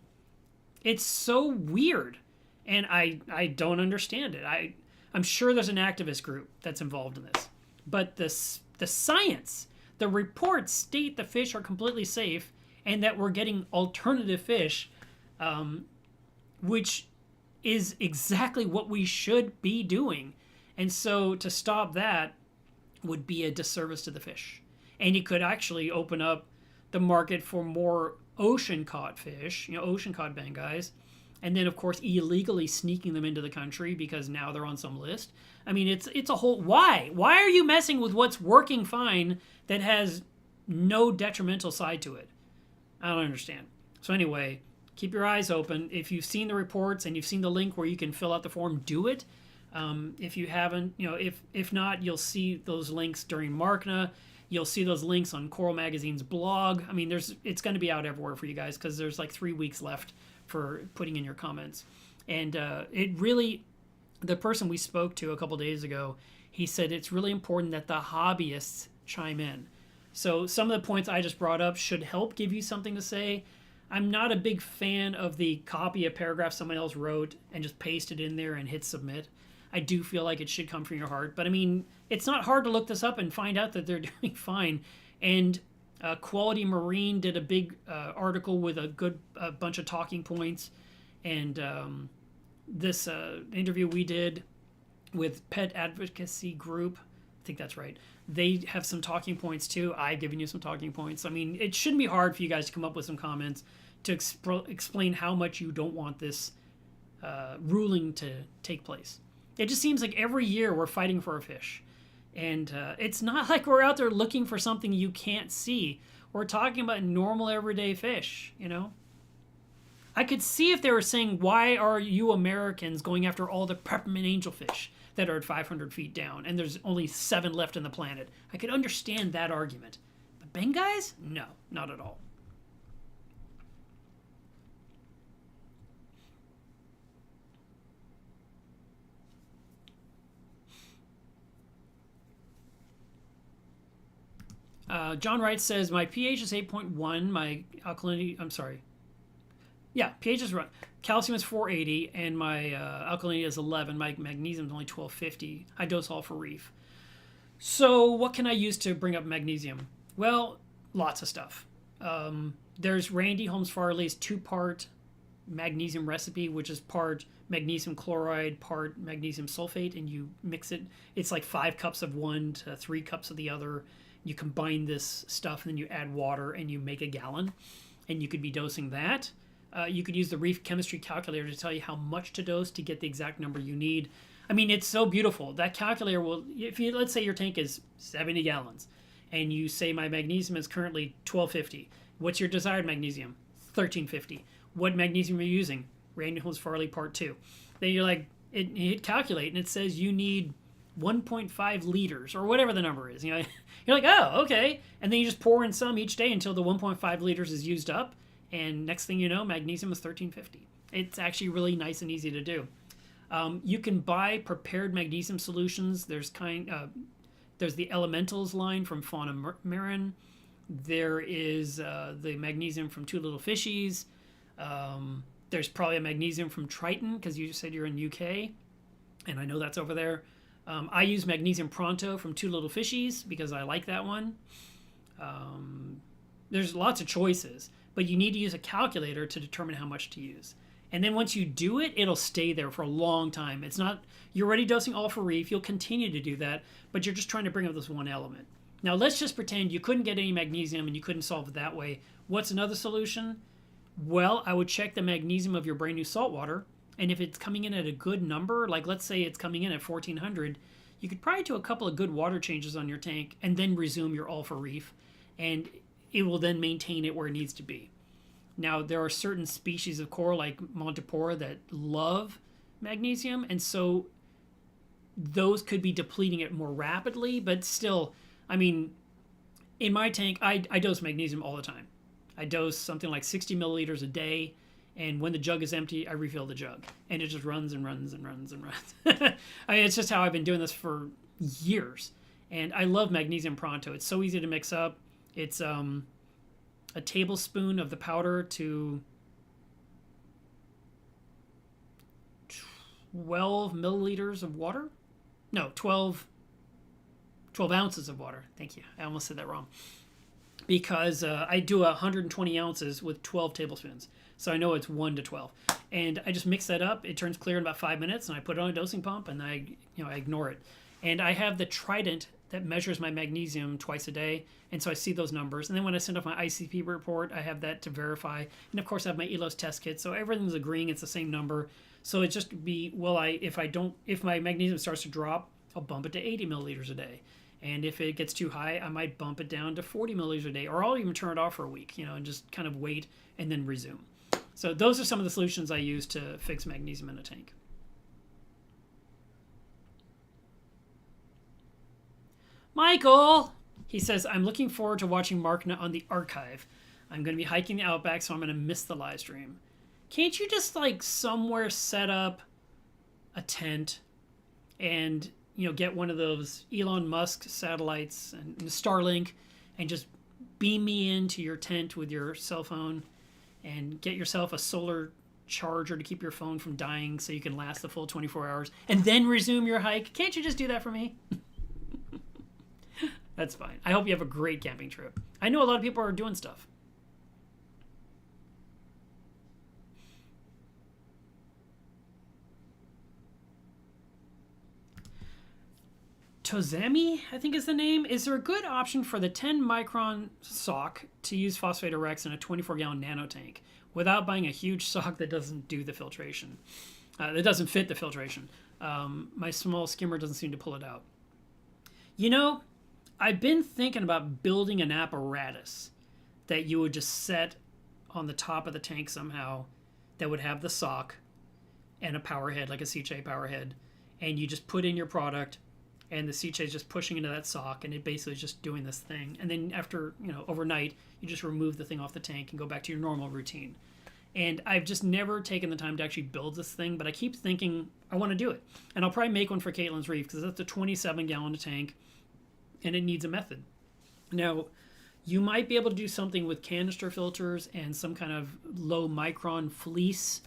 It's so weird, and I don't understand it. I'm sure there's an activist group that's involved in this, but the science, the reports state the fish are completely safe and that we're getting alternative fish, which is exactly what we should be doing. And so to stop that would be a disservice to the fish. And it could actually open up the market for more ocean caught fish, ocean caught bangais, and then of course illegally sneaking them into the country because now they're on some list. I mean, it's a whole why are you messing with what's working fine that has no detrimental side to it? I don't understand. So anyway, keep your eyes open. If you've seen the reports and you've seen the link where you can fill out the form, do it. If you haven't, if not, you'll see those links during Markna. You'll see those links on Coral Magazine's blog. I mean, it's going to be out everywhere for you guys because there's like 3 weeks left for putting in your comments. And it really, the person we spoke to a couple days ago, he said it's really important that the hobbyists chime in. So some of the points I just brought up should help give you something to say. I'm not a big fan of the copy a paragraph someone else wrote and just paste it in there and hit submit. I do feel like it should come from your heart. But I mean, it's not hard to look this up and find out that they're doing fine. And Quality Marine did a big article with a good bunch of talking points. And this interview we did with Pet Advocacy Group, I think that's right, they have some talking points too. I've given you some talking points. I mean, it shouldn't be hard for you guys to come up with some comments to explain how much you don't want this ruling to take place. It just seems like every year we're fighting for a fish. And it's not like we're out there looking for something you can't see. We're talking about normal everyday fish, I could see if they were saying, why are you Americans going after all the peppermint angelfish that are at 500 feet down and there's only 7 left on the planet? I could understand that argument. But bangais? No, not at all. John Wright says, my pH is 8.1, my alkalinity, I'm sorry. Yeah, pH is right. Calcium is 480, and my alkalinity is 11. My magnesium is only 1250. I dose all for Reef. So what can I use to bring up magnesium? Well, lots of stuff. There's Randy Holmes Farley's 2-part magnesium recipe, which is part magnesium chloride, part magnesium sulfate, and you mix it. It's like 5 cups of one to 3 cups of the other. You combine this stuff, and then you add water, and you make a gallon. And you could be dosing that. You could use the Reef chemistry calculator to tell you how much to dose to get the exact number you need. I mean, it's so beautiful. That calculator will, if you, let's say your tank is 70 gallons, and you say my magnesium is currently 1250. What's your desired magnesium? 1350. What magnesium are you using? Randy Holmes Farley Part 2. Then you're like, you hit calculate, and it says you need 1.5 liters, or whatever the number is. You're like, oh, okay. And then you just pour in some each day until the 1.5 liters is used up. And next thing you know, magnesium is 1350. It's actually really nice and easy to do. You can buy prepared magnesium solutions. There's the Elementals line from Fauna Marin. There is the magnesium from Two Little Fishies. There's probably a magnesium from Triton because you said you're in UK, and I know that's over there. I use Magnesium Pronto from Two Little Fishies because I like that one. There's lots of choices, but you need to use a calculator to determine how much to use. And then once you do it, it'll stay there for a long time. It's not, you're already dosing all for Reef, you'll continue to do that, but you're just trying to bring up this one element. Now let's just pretend you couldn't get any magnesium and you couldn't solve it that way. What's another solution? Well, I would check the magnesium of your brand new saltwater, and if it's coming in at a good number, like let's say it's coming in at 1400, you could probably do a couple of good water changes on your tank and then resume your all for Reef, and it will then maintain it where it needs to be. Now, there are certain species of coral like Montipora that love magnesium, and so those could be depleting it more rapidly, but still, I mean, In my tank, I dose magnesium all the time. I dose something like 60 milliliters a day, and when the jug is empty, I refill the jug, and it just runs and runs and runs and runs. I mean, it's just how I've been doing this for years, and I love magnesium pronto. It's so easy to mix up. It's a tablespoon of the powder to 12 milliliters of water. No, 12 ounces of water. Thank you. I almost said that wrong. Because I do 120 ounces with 12 tablespoons. So I know it's 1 to 12. And I just mix that up. It turns clear in about 5 minutes, and I put it on a dosing pump, and I ignore it. And I have the Trident that measures my magnesium twice a day, and so I see those numbers. And then when I send off my ICP report, I have that to verify. And of course, I have my ELOS test kit, so everything's agreeing it's the same number. So it just be, if my magnesium starts to drop, I'll bump it to 80 milliliters a day. And if it gets too high, I might bump it down to 40 milliliters a day, or I'll even turn it off for a week, and just kind of wait and then resume. So those are some of the solutions I use to fix magnesium in a tank. Michael, he says, I'm looking forward to watching Markna on the archive. I'm going to be hiking the Outback, so I'm going to miss the live stream. Can't you just somewhere set up a tent and get one of those Elon Musk satellites and Starlink and just beam me into your tent with your cell phone and get yourself a solar charger to keep your phone from dying so you can last the full 24 hours and then resume your hike? Can't you just do that for me? That's fine. I hope you have a great camping trip. I know a lot of people are doing stuff. Tozemi, I think is the name. Is there a good option for the 10 micron sock to use Phosphate Rex in a 24-gallon nano tank without buying a huge sock that doesn't do the filtration? That doesn't fit the filtration. My small skimmer doesn't seem to pull it out. I've been thinking about building an apparatus that you would just set on the top of the tank somehow that would have the sock and a power head, like a C-Ch power head, and you just put in your product, and the C-Ch is just pushing into that sock, and it basically is just doing this thing. And then after, overnight, you just remove the thing off the tank and go back to your normal routine. And I've just never taken the time to actually build this thing, but I keep thinking I want to do it. And I'll probably make one for Caitlin's Reef, because that's a 27-gallon tank, and it needs a method. Now, you might be able to do something with canister filters and some kind of low micron fleece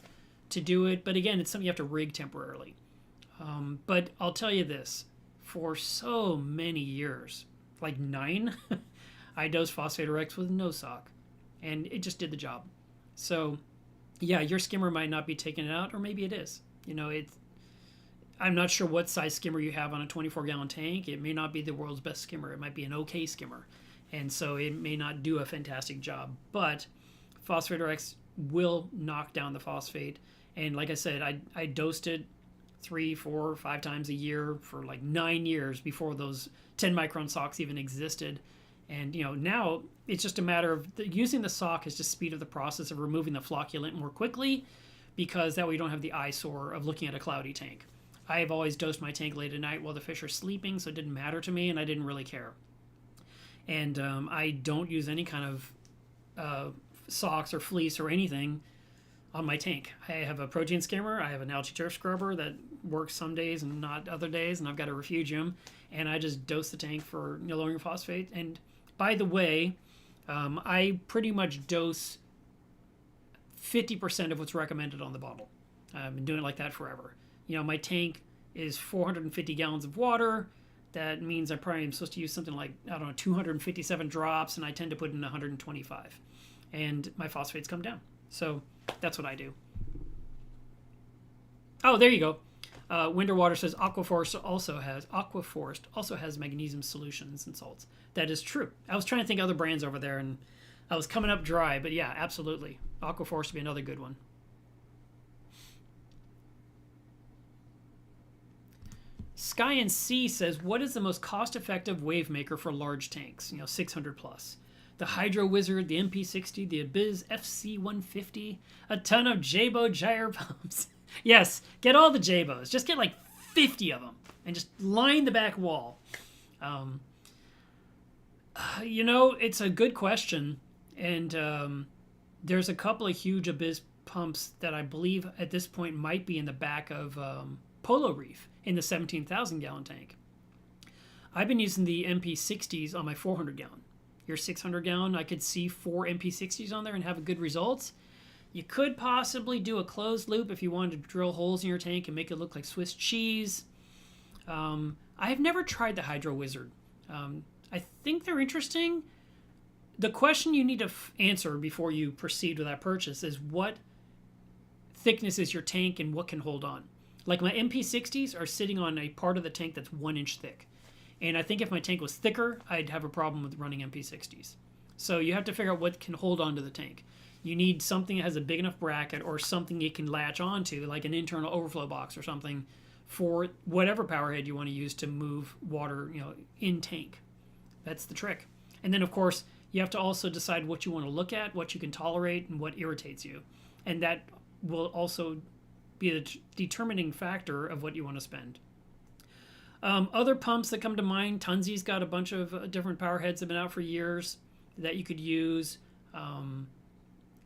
to do it, but again, it's something you have to rig temporarily. But I'll tell you this. For so many years, like 9, I dosed Phosphate Rex with no sock, and it just did the job. So, yeah, your skimmer might not be taking it out, or maybe it is. I'm not sure what size skimmer you have on a 24-gallon tank. It may not be the world's best skimmer. It might be an okay skimmer, and so it may not do a fantastic job. But Phosphate Rex will knock down the phosphate, and like I said, I dosed it 3, 4, 5 times a year for like 9 years before those 10 micron socks even existed. And now it's just a matter of using the sock is just speed of the process of removing the flocculant more quickly, because that way you don't have the eyesore of looking at a cloudy tank. I have always dosed my tank late at night while the fish are sleeping, so it didn't matter to me, and I didn't really care. And I don't use any kind of socks or fleece or anything on my tank. I have a protein skimmer, I have an algae turf scrubber that works some days and not other days, and I've got a refugium, and I just dose the tank for lowering phosphate. And by the way, I pretty much dose 50% of what's recommended on the bottle. I've been doing it like that forever. My tank is 450 gallons of water. That means I probably am supposed to use something like, 257 drops, and I tend to put in 125. And my phosphates come down. So that's what I do. Oh, there you go. Winterwater says Aquaforest also has magnesium solutions and salts. That is true. I was trying to think of other brands over there, and I was coming up dry, but yeah, absolutely. Aquaforest would be another good one. Sky and Sea says, what is the most cost-effective wave maker for large tanks? 600 plus. The Hydro Wizard, the MP60, the Abiz FC150, a ton of Jabo gyre pumps. Yes, get all the Jabos. Just get like 50 of them and just line the back wall. It's a good question. And there's a couple of huge Abyss pumps that I believe at this point might be in the back of Polo Reef in the 17,000 gallon tank. I've been using the MP60s on my 400 gallon. Your 600 gallon, I could see 4 MP60s on there and have good results. You could possibly do a closed loop if you wanted to drill holes in your tank and make it look like Swiss cheese. I've never tried the Hydro Wizard. I think they're interesting. The question you need to answer before you proceed with that purchase is what thickness is your tank and what can hold on. Like my MP60s are sitting on a part of the tank that's 1 inch thick. And I think if my tank was thicker, I'd have a problem with running MP60s. So you have to figure out what can hold on to the tank. You need something that has a big enough bracket or something it can latch onto, like an internal overflow box or something, for whatever power head you want to use to move water, in tank. That's the trick. And then, of course, you have to also decide what you want to look at, what you can tolerate, and what irritates you. And that will also be a determining factor of what you want to spend. Other pumps that come to mind, Tunzi's got a bunch of different power heads that have been out for years that you could use.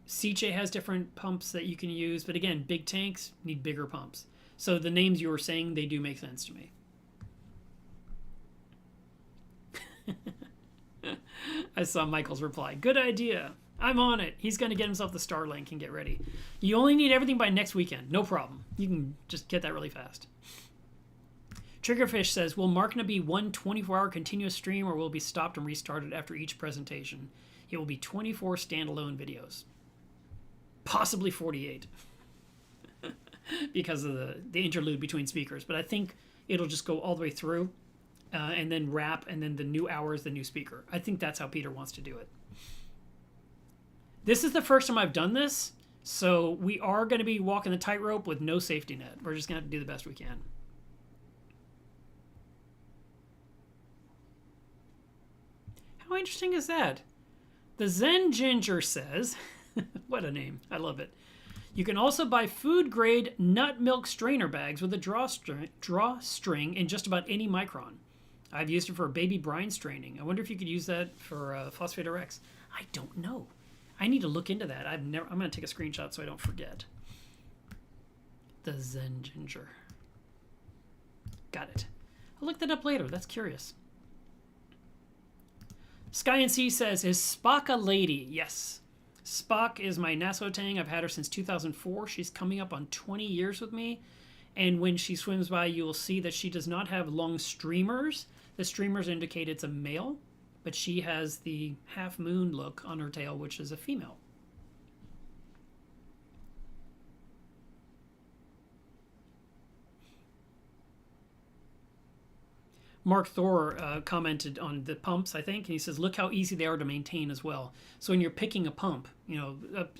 Sicce has different pumps that you can use. But again, big tanks need bigger pumps. So the names you were saying, they do make sense to me. I saw Michael's reply. Good idea. I'm on it. He's going to get himself the Starlink and get ready. You only need everything by next weekend. No problem. You can just get that really fast. Triggerfish says, will Markna be one 24-hour continuous stream or will it be stopped and restarted after each presentation? It will be 24 standalone videos. Possibly 48. Because of the interlude between speakers. But I think it'll just go all the way through and then wrap, and then the new hour is the new speaker. I think that's how Peter wants to do it. This is the first time I've done this, so we are going to be walking the tightrope with no safety net. We're just going to have to do the best we can. How interesting is that? The Zen Ginger says, what a name, I love it. You can also buy food-grade nut milk strainer bags with a drawstring in just about any micron. I've used it for baby brine straining. I wonder if you could use that for Phosphate RX. I don't know. I need to look into that. I'm going to take a screenshot so I don't forget. The Zen Ginger. Got it. I'll look that up later. That's curious. Sky and Sea says, is Spock a lady? Yes. Spock is my Nassau Tang. I've had her since 2004. She's coming up on 20 years with me. And when she swims by, you will see that she does not have long streamers. The streamers indicate it's a male, but she has the half moon look on her tail, which is a female. Mark Thor commented on the pumps, I think, and he says, look how easy they are to maintain as well. So when you're picking a pump,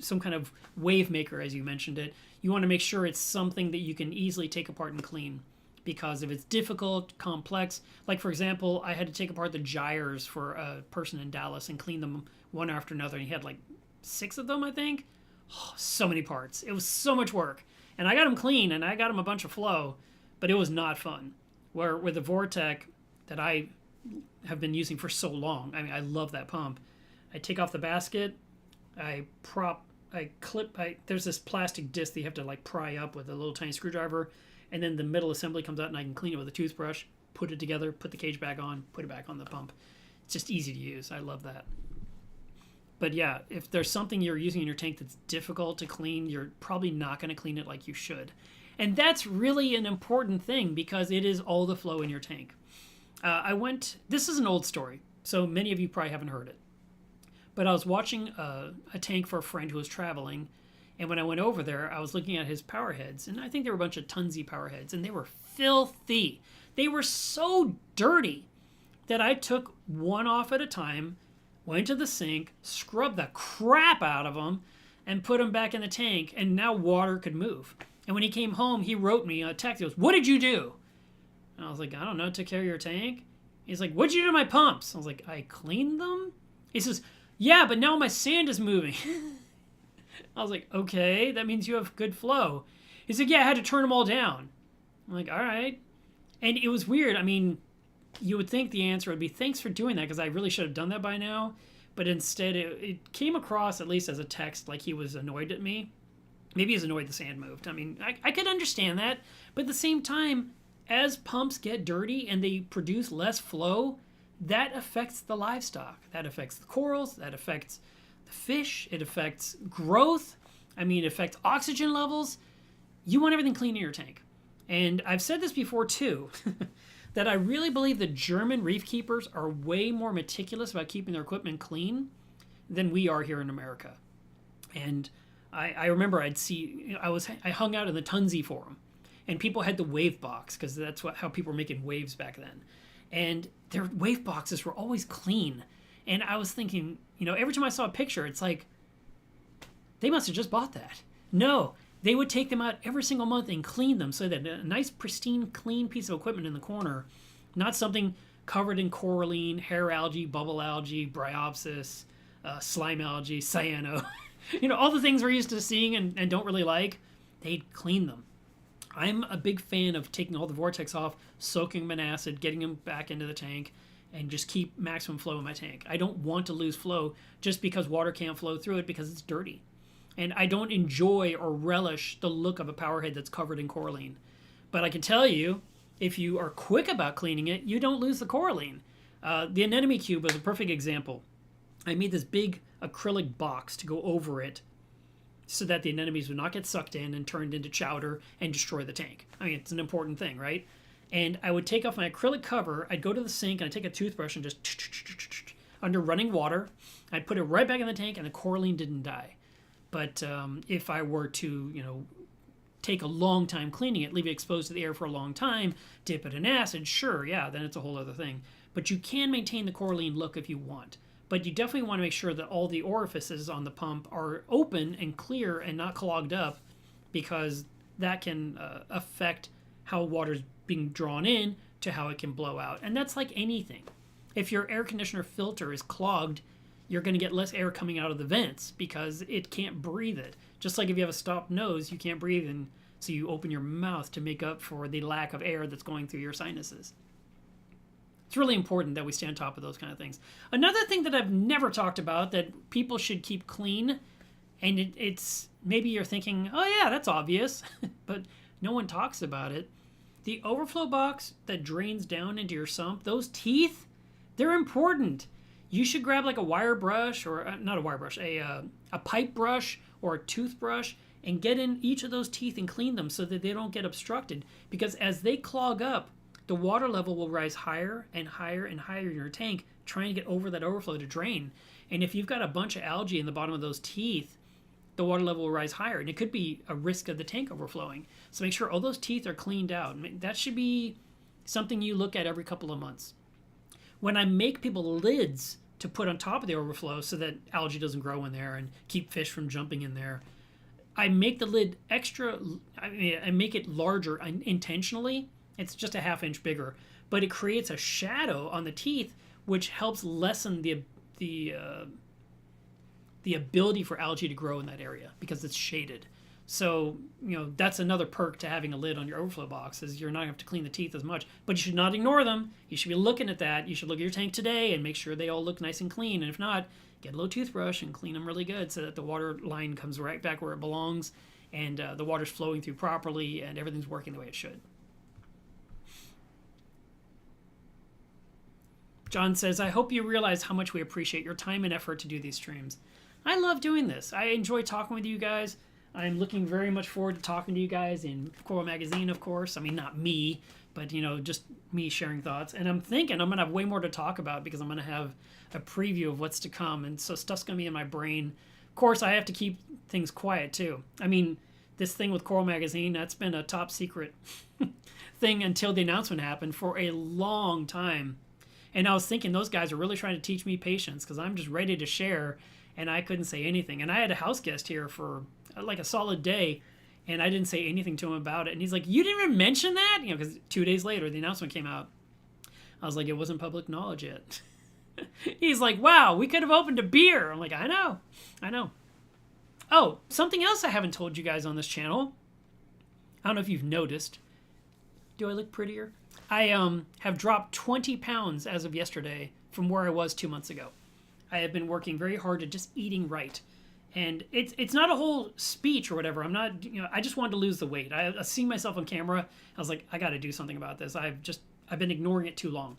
some kind of wave maker, as you mentioned it, you want to make sure it's something that you can easily take apart and clean. Because if it's difficult, complex, like for example, I had to take apart the gyres for a person in Dallas and clean them one after another, and he had like 6 of them, I think. Oh, so many parts. It was so much work. And I got them clean, and I got them a bunch of flow, but it was not fun. Where with the Vortec that I have been using for so long, I mean, I love that pump. I take off the basket, there's this plastic disc that you have to like pry up with a little tiny screwdriver, and then the middle assembly comes out and I can clean it with a toothbrush, put it together, put the cage back on, put it back on the pump. It's just easy to use. I love that. But yeah, if there's something you're using in your tank that's difficult to clean, you're probably not going to clean it like you should. And that's really an important thing because it is all the flow in your tank. This is an old story, so many of you probably haven't heard it. But I was watching a tank for a friend who was traveling, and when I went over there, I was looking at his power heads, and I think there were a bunch of Tunzi power heads, and they were filthy. They were so dirty that I took one off at a time, went to the sink, scrubbed the crap out of them, and put them back in the tank, and now water could move. And when he came home, he wrote me a text. He goes, what did you do? And I was like, I don't know, took care of your tank. He's like, what'd you do to my pumps? I was like, I cleaned them? He says, yeah, but now my sand is moving. I was like, okay, that means you have good flow. He's like, yeah, I had to turn them all down. I'm like, all right. And it was weird. I mean, you would think the answer would be thanks for doing that because I really should have done that by now. But instead, it came across, at least as a text, like he was annoyed at me. Maybe he's annoyed the sand moved. I mean, I could understand that. But at the same time, as pumps get dirty and they produce less flow, that affects the livestock. That affects the corals. That affects the fish. It affects growth. I mean, it affects oxygen levels. You want everything clean in your tank. And I've said this before too, that I really believe the German reef keepers are way more meticulous about keeping their equipment clean than we are here in America. And I remember I hung out in the Tunzi forum, and people had the wave box because that's how people were making waves back then. And their wave boxes were always clean. And I was thinking, every time I saw a picture, it's like, they must have just bought that. No, they would take them out every single month and clean them so that a nice, pristine, clean piece of equipment in the corner, not something covered in coralline, hair algae, bubble algae, bryopsis, slime algae, cyano, all the things we're used to seeing and don't really like. They'd clean them. I'm a big fan of taking all the vortex off, soaking them in acid, getting them back into the tank, and just keep maximum flow in my tank. I don't want to lose flow just because water can't flow through it because it's dirty. And I don't enjoy or relish the look of a powerhead that's covered in coralline. But I can tell you, if you are quick about cleaning it, you don't lose the coralline. The anemone cube was a perfect example. I made this big acrylic box to go over it so that the anemones would not get sucked in and turned into chowder and destroy the tank. I mean, it's an important thing, right? And I would take off my acrylic cover, I'd go to the sink, and I'd take a toothbrush and just under running water. I'd put it right back in the tank, and the coralline didn't die. But if I were to, take a long time cleaning it, leave it exposed to the air for a long time, dip it in acid, sure, yeah, then it's a whole other thing. But you can maintain the coralline look if you want. But you definitely want to make sure that all the orifices on the pump are open and clear and not clogged up, because that can affect how water's being drawn in to how it can blow out. And that's like anything. If your air conditioner filter is clogged, you're going to get less air coming out of the vents because it can't breathe it. Just like if you have a stopped nose, you can't breathe, and so you open your mouth to make up for the lack of air that's going through your sinuses. It's really important that we stay on top of those kind of things. Another thing that I've never talked about that people should keep clean, and it's maybe you're thinking, oh yeah, that's obvious, but no one talks about it. The overflow box that drains down into your sump, those teeth, they're important. You should grab like a wire brush, or not a wire brush, a pipe brush or a toothbrush, and get in each of those teeth and clean them so that they don't get obstructed. Because as they clog up, the water level will rise higher and higher and higher in your tank, trying to get over that overflow to drain. And if you've got a bunch of algae in the bottom of those teeth, the water level will rise higher, and it could be a risk of the tank overflowing. So make sure all those teeth are cleaned out. That should be something you look at every couple of months. When I make people lids to put on top of the overflow so that algae doesn't grow in there and keep fish from jumping in there, I make the lid I make it larger intentionally. It's just a ½ inch bigger, but it creates a shadow on the teeth, which helps lessen the ability for algae to grow in that area because it's shaded. So, that's another perk to having a lid on your overflow box, is you're not going to have to clean the teeth as much. But you should not ignore them. You should be looking at that. You should look at your tank today and make sure they all look nice and clean. And if not, get a little toothbrush and clean them really good so that the water line comes right back where it belongs, and the water's flowing through properly and everything's working the way it should. John says, I hope you realize how much we appreciate your time and effort to do these streams. I love doing this. I enjoy talking with you guys. I'm looking very much forward to talking to you guys in Coral Magazine, of course. I mean, not me, but, just me sharing thoughts. And I'm thinking I'm going to have way more to talk about because I'm going to have a preview of what's to come. And so stuff's going to be in my brain. Of course, I have to keep things quiet, too. I mean, this thing with Coral Magazine, that's been a top secret thing until the announcement happened for a long time. And I was thinking those guys are really trying to teach me patience because I'm just ready to share, and I couldn't say anything. And I had a house guest here for like a solid day, and I didn't say anything to him about it. And he's like, you didn't even mention that? Because 2 days later, the announcement came out. I was like, it wasn't public knowledge yet. He's like, wow, we could have opened a beer. I'm like, I know. Oh, something else I haven't told you guys on this channel. I don't know if you've noticed. Do I look prettier? I have dropped 20 pounds as of yesterday from where I was 2 months ago. I have been working very hard at just eating right. And it's not a whole speech or whatever. I'm not, I just wanted to lose the weight. I seen myself on camera. I was like, I got to do something about this. I've been ignoring it too long.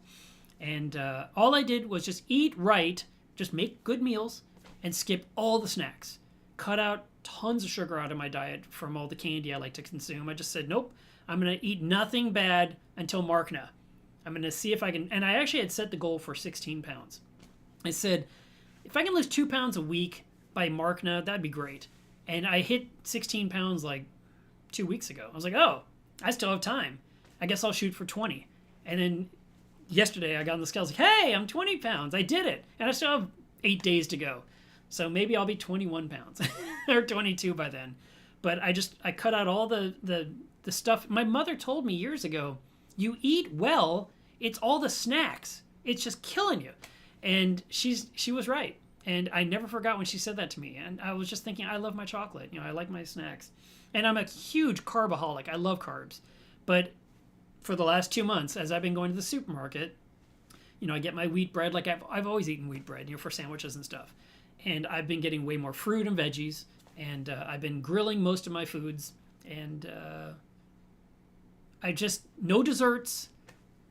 And all I did was just eat right, just make good meals, and skip all the snacks. Cut out tons of sugar out of my diet from all the candy I like to consume. I just said, nope, I'm going to eat nothing bad until Markna. I'm going to see if I can, and I actually had set the goal for 16 pounds. I said, if I can lose 2 pounds a week by Markna, that'd be great. And I hit 16 pounds like 2 weeks ago. I was like, oh, I still have time. I guess I'll shoot for 20. And then yesterday I got on the scales like, hey, I'm 20 pounds. I did it. And I still have 8 days to go. So maybe I'll be 21 pounds or 22 by then. But I cut out all the stuff. My mother told me years ago, you eat well, it's all the snacks. It's just killing you. And she was right. And I never forgot when she said that to me. And I was just thinking, I love my chocolate. I like my snacks. And I'm a huge carbaholic. I love carbs. But for the last 2 months, as I've been going to the supermarket, I get my wheat bread. Like I've always eaten wheat bread, for sandwiches and stuff. And I've been getting way more fruit and veggies. And I've been grilling most of my foods. And no desserts,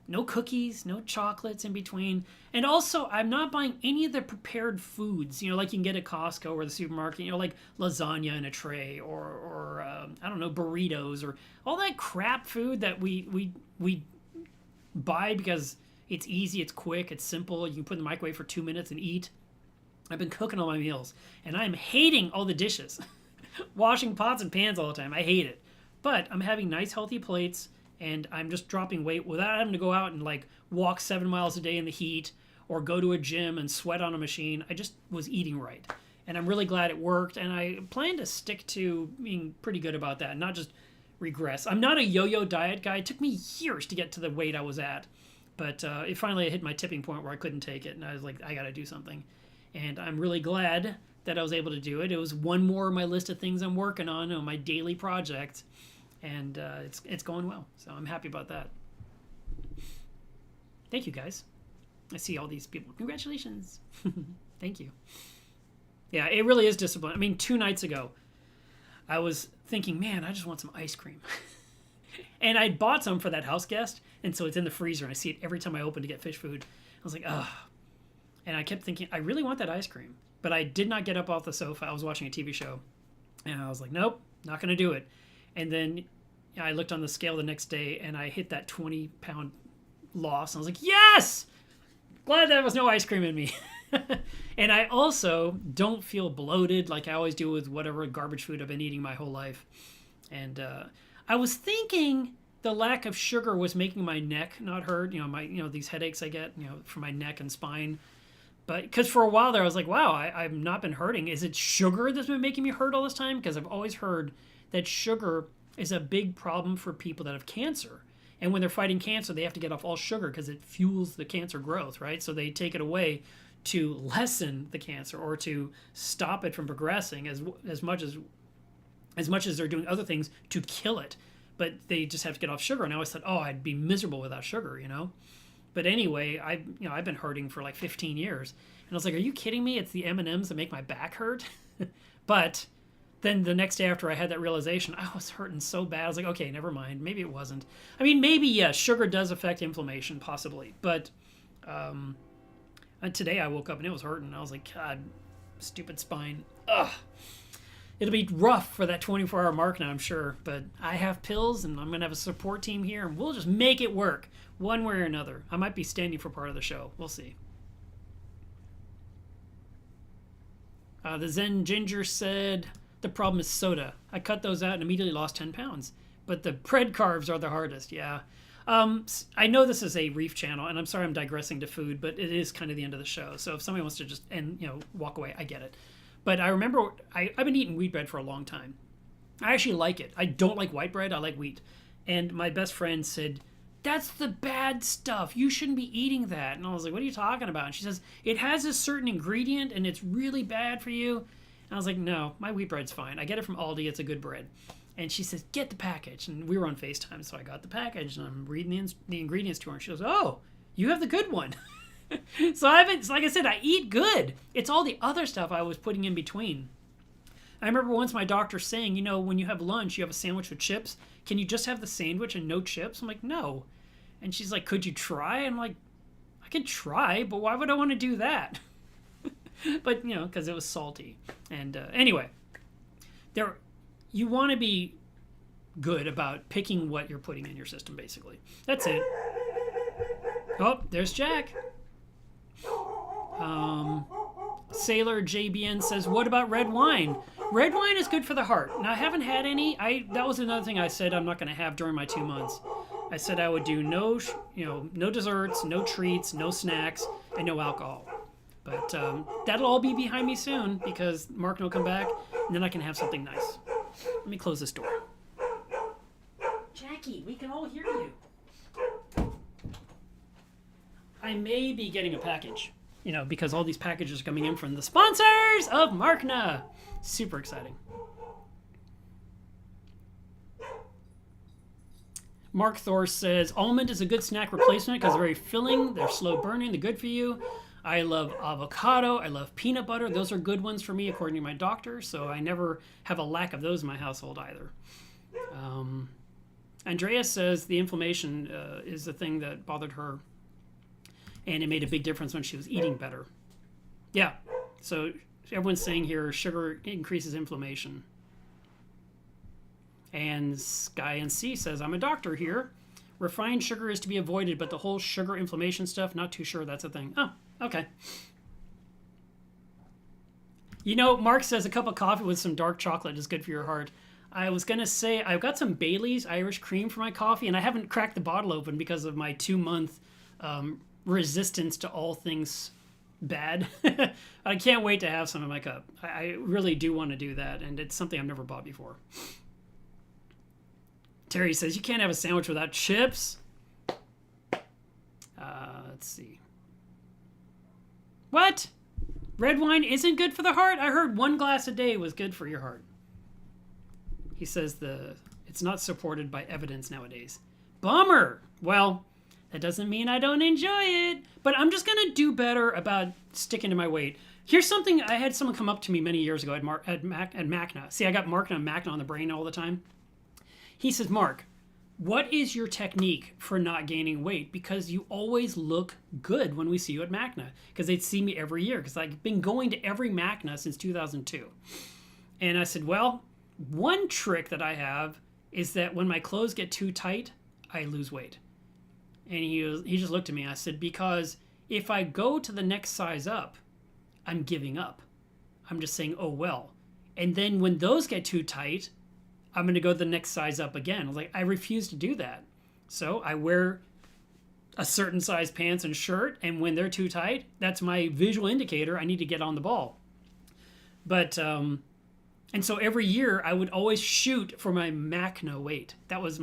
no cookies, no chocolates in between. And also, I'm not buying any of the prepared foods, like you can get at Costco or the supermarket, like lasagna in a tray or I don't know, burritos or all that crap food that we buy because it's easy, it's quick, it's simple. You can put in the microwave for 2 minutes and eat. I've been cooking all my meals, and I'm hating all the dishes. Washing pots and pans all the time. I hate it. But I'm having nice, healthy plates, and I'm just dropping weight without having to go out and walk 7 miles a day in the heat or go to a gym and sweat on a machine. I just was eating right. And I'm really glad it worked, and I plan to stick to being pretty good about that, not just regress. I'm not a yo-yo diet guy. It took me years to get to the weight I was at. But it finally hit my tipping point where I couldn't take it, and I was like, I got to do something. And I'm really glad that I was able to do it. It was one more of my list of things I'm working on my daily project. And it's going well. So I'm happy about that. Thank you, guys. I see all these people. Congratulations. Thank you. Yeah, it really is discipline. I mean, 2 nights ago, I was thinking, man, I just want some ice cream. And I bought some for that house guest. And so it's in the freezer. And I see it every time I open to get fish food. I was like, ugh. And I kept thinking, I really want that ice cream. But I did not get up off the sofa. I was watching a TV show. And I was like, nope, not going to do it. And then I looked on the scale the next day, and I hit that 20-pound loss. And I was like, yes! Glad there was no ice cream in me. And I also don't feel bloated like I always do with whatever garbage food I've been eating my whole life. And I was thinking the lack of sugar was making my neck not hurt. These headaches I get, from my neck and spine. But because for a while there, I was like, wow, I've not been hurting. Is it sugar that's been making me hurt all this time? Because I've always heard that sugar is a big problem for people that have cancer. And when they're fighting cancer, they have to get off all sugar because it fuels the cancer growth, right? So they take it away to lessen the cancer or to stop it from progressing as much as they're doing other things to kill it. But they just have to get off sugar. And I always thought, oh, I'd be miserable without sugar, But anyway, I've been hurting for like 15 years. And I was like, are you kidding me? It's the M&Ms that make my back hurt? But then the next day after I had that realization, I was hurting so bad. I was like, okay, never mind. Maybe it wasn't. I mean, maybe, yeah, sugar does affect inflammation, possibly. But today I woke up and it was hurting. I was like, God, stupid spine. Ugh. It'll be rough for that 24-hour mark now, I'm sure. But I have pills, and I'm going to have a support team here, and we'll just make it work one way or another. I might be standing for part of the show. We'll see. The Zen Ginger said, the problem is soda. I cut those out and immediately lost 10 pounds. But the bread carbs are the hardest, yeah. I know this is a Reef channel, and I'm sorry I'm digressing to food, but it is kind of the end of the show. So if somebody wants to just walk away, I get it. But I remember I've been eating wheat bread for a long time. I actually like it. I don't like white bread. I like wheat. And my best friend said, that's the bad stuff. You shouldn't be eating that. And I was like, what are you talking about? And she says, it has a certain ingredient, and it's really bad for you. And I was like, no, my wheat bread's fine. I get it from Aldi. It's a good bread. And she says, get the package. And we were on FaceTime, so I got the package, and I'm reading the ingredients to her. And she goes, oh, you have the good one. So I haven't, like I said, I eat good. It's all the other stuff I was putting in between. I remember once my doctor saying, when you have lunch, you have a sandwich with chips. Can you just have the sandwich and no chips? I'm like, no. And she's like, could you try? And I'm like, I could try, but why would I want to do that? But, because it was salty. And anyway, you want to be good about picking what you're putting in your system, basically. That's it. Oh, there's Jack. Sailor JBN says, what about red wine? Red wine is good for the heart. Now, I haven't had any. That was another thing I said I'm not going to have during my 2 months. I said I would do no desserts, no treats, no snacks, and no alcohol. But that'll all be behind me soon because Markna will come back, and then I can have something nice. Let me close this door. Jackie, we can all hear you. I may be getting a package, because all these packages are coming in from the sponsors of Markna. Super exciting. Mark Thor says, almond is a good snack replacement because they're very filling, they're slow burning, they're good for you. I love avocado, I love peanut butter. Those are good ones for me according to my doctor, so I never have a lack of those in my household either. Andrea says the inflammation is the thing that bothered her, and it made a big difference when she was eating better. Yeah, so everyone's saying here sugar increases inflammation. And Sky NC says, I'm a doctor here. Refined sugar is to be avoided, but the whole sugar inflammation stuff, not too sure that's a thing. Oh, okay. Mark says a cup of coffee with some dark chocolate is good for your heart. I was going to say, I've got some Bailey's Irish cream for my coffee, and I haven't cracked the bottle open because of my 2-month resistance to all things bad. I can't wait to have some in my cup. I really do want to do that, and it's something I've never bought before. Terry says, you can't have a sandwich without chips. Let's see. What? Red wine isn't good for the heart? I heard 1 glass a day was good for your heart. He says it's not supported by evidence nowadays. Bummer. Well, that doesn't mean I don't enjoy it, but I'm just going to do better about sticking to my weight. Here's something, I had someone come up to me many years ago at Markna. See, I got Markna and Markna on the brain all the time. He says, Mark, what is your technique for not gaining weight? Because you always look good when we see you at Markna. Because they'd see me every year. Because I've been going to every Markna since 2002. And I said, well, one trick that I have is that when my clothes get too tight, I lose weight. And he just looked at me. I said, because if I go to the next size up, I'm giving up. I'm just saying, oh, well. And then when those get too tight, I'm going to go the next size up again. I was like, I refuse to do that. So I wear a certain size pants and shirt, and when they're too tight, that's my visual indicator. I need to get on the ball. But, and so every year I would always shoot for my Markna weight. It was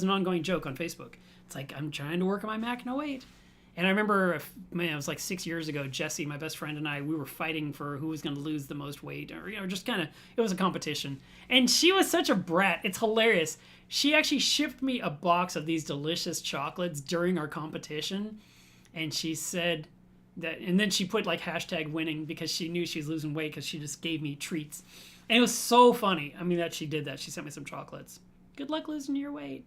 an ongoing joke on Facebook. It's like, I'm trying to work on my Markna weight. And I remember, it was like 6 years ago, Jesse, my best friend, and I, we were fighting for who was going to lose the most weight, or, just kind of, it was a competition. And she was such a brat. It's hilarious. She actually shipped me a box of these delicious chocolates during our competition. And she said that, and then she put like #winning because she knew she was losing weight because she just gave me treats. And it was so funny. I mean, that she did that. She sent me some chocolates. Good luck losing your weight.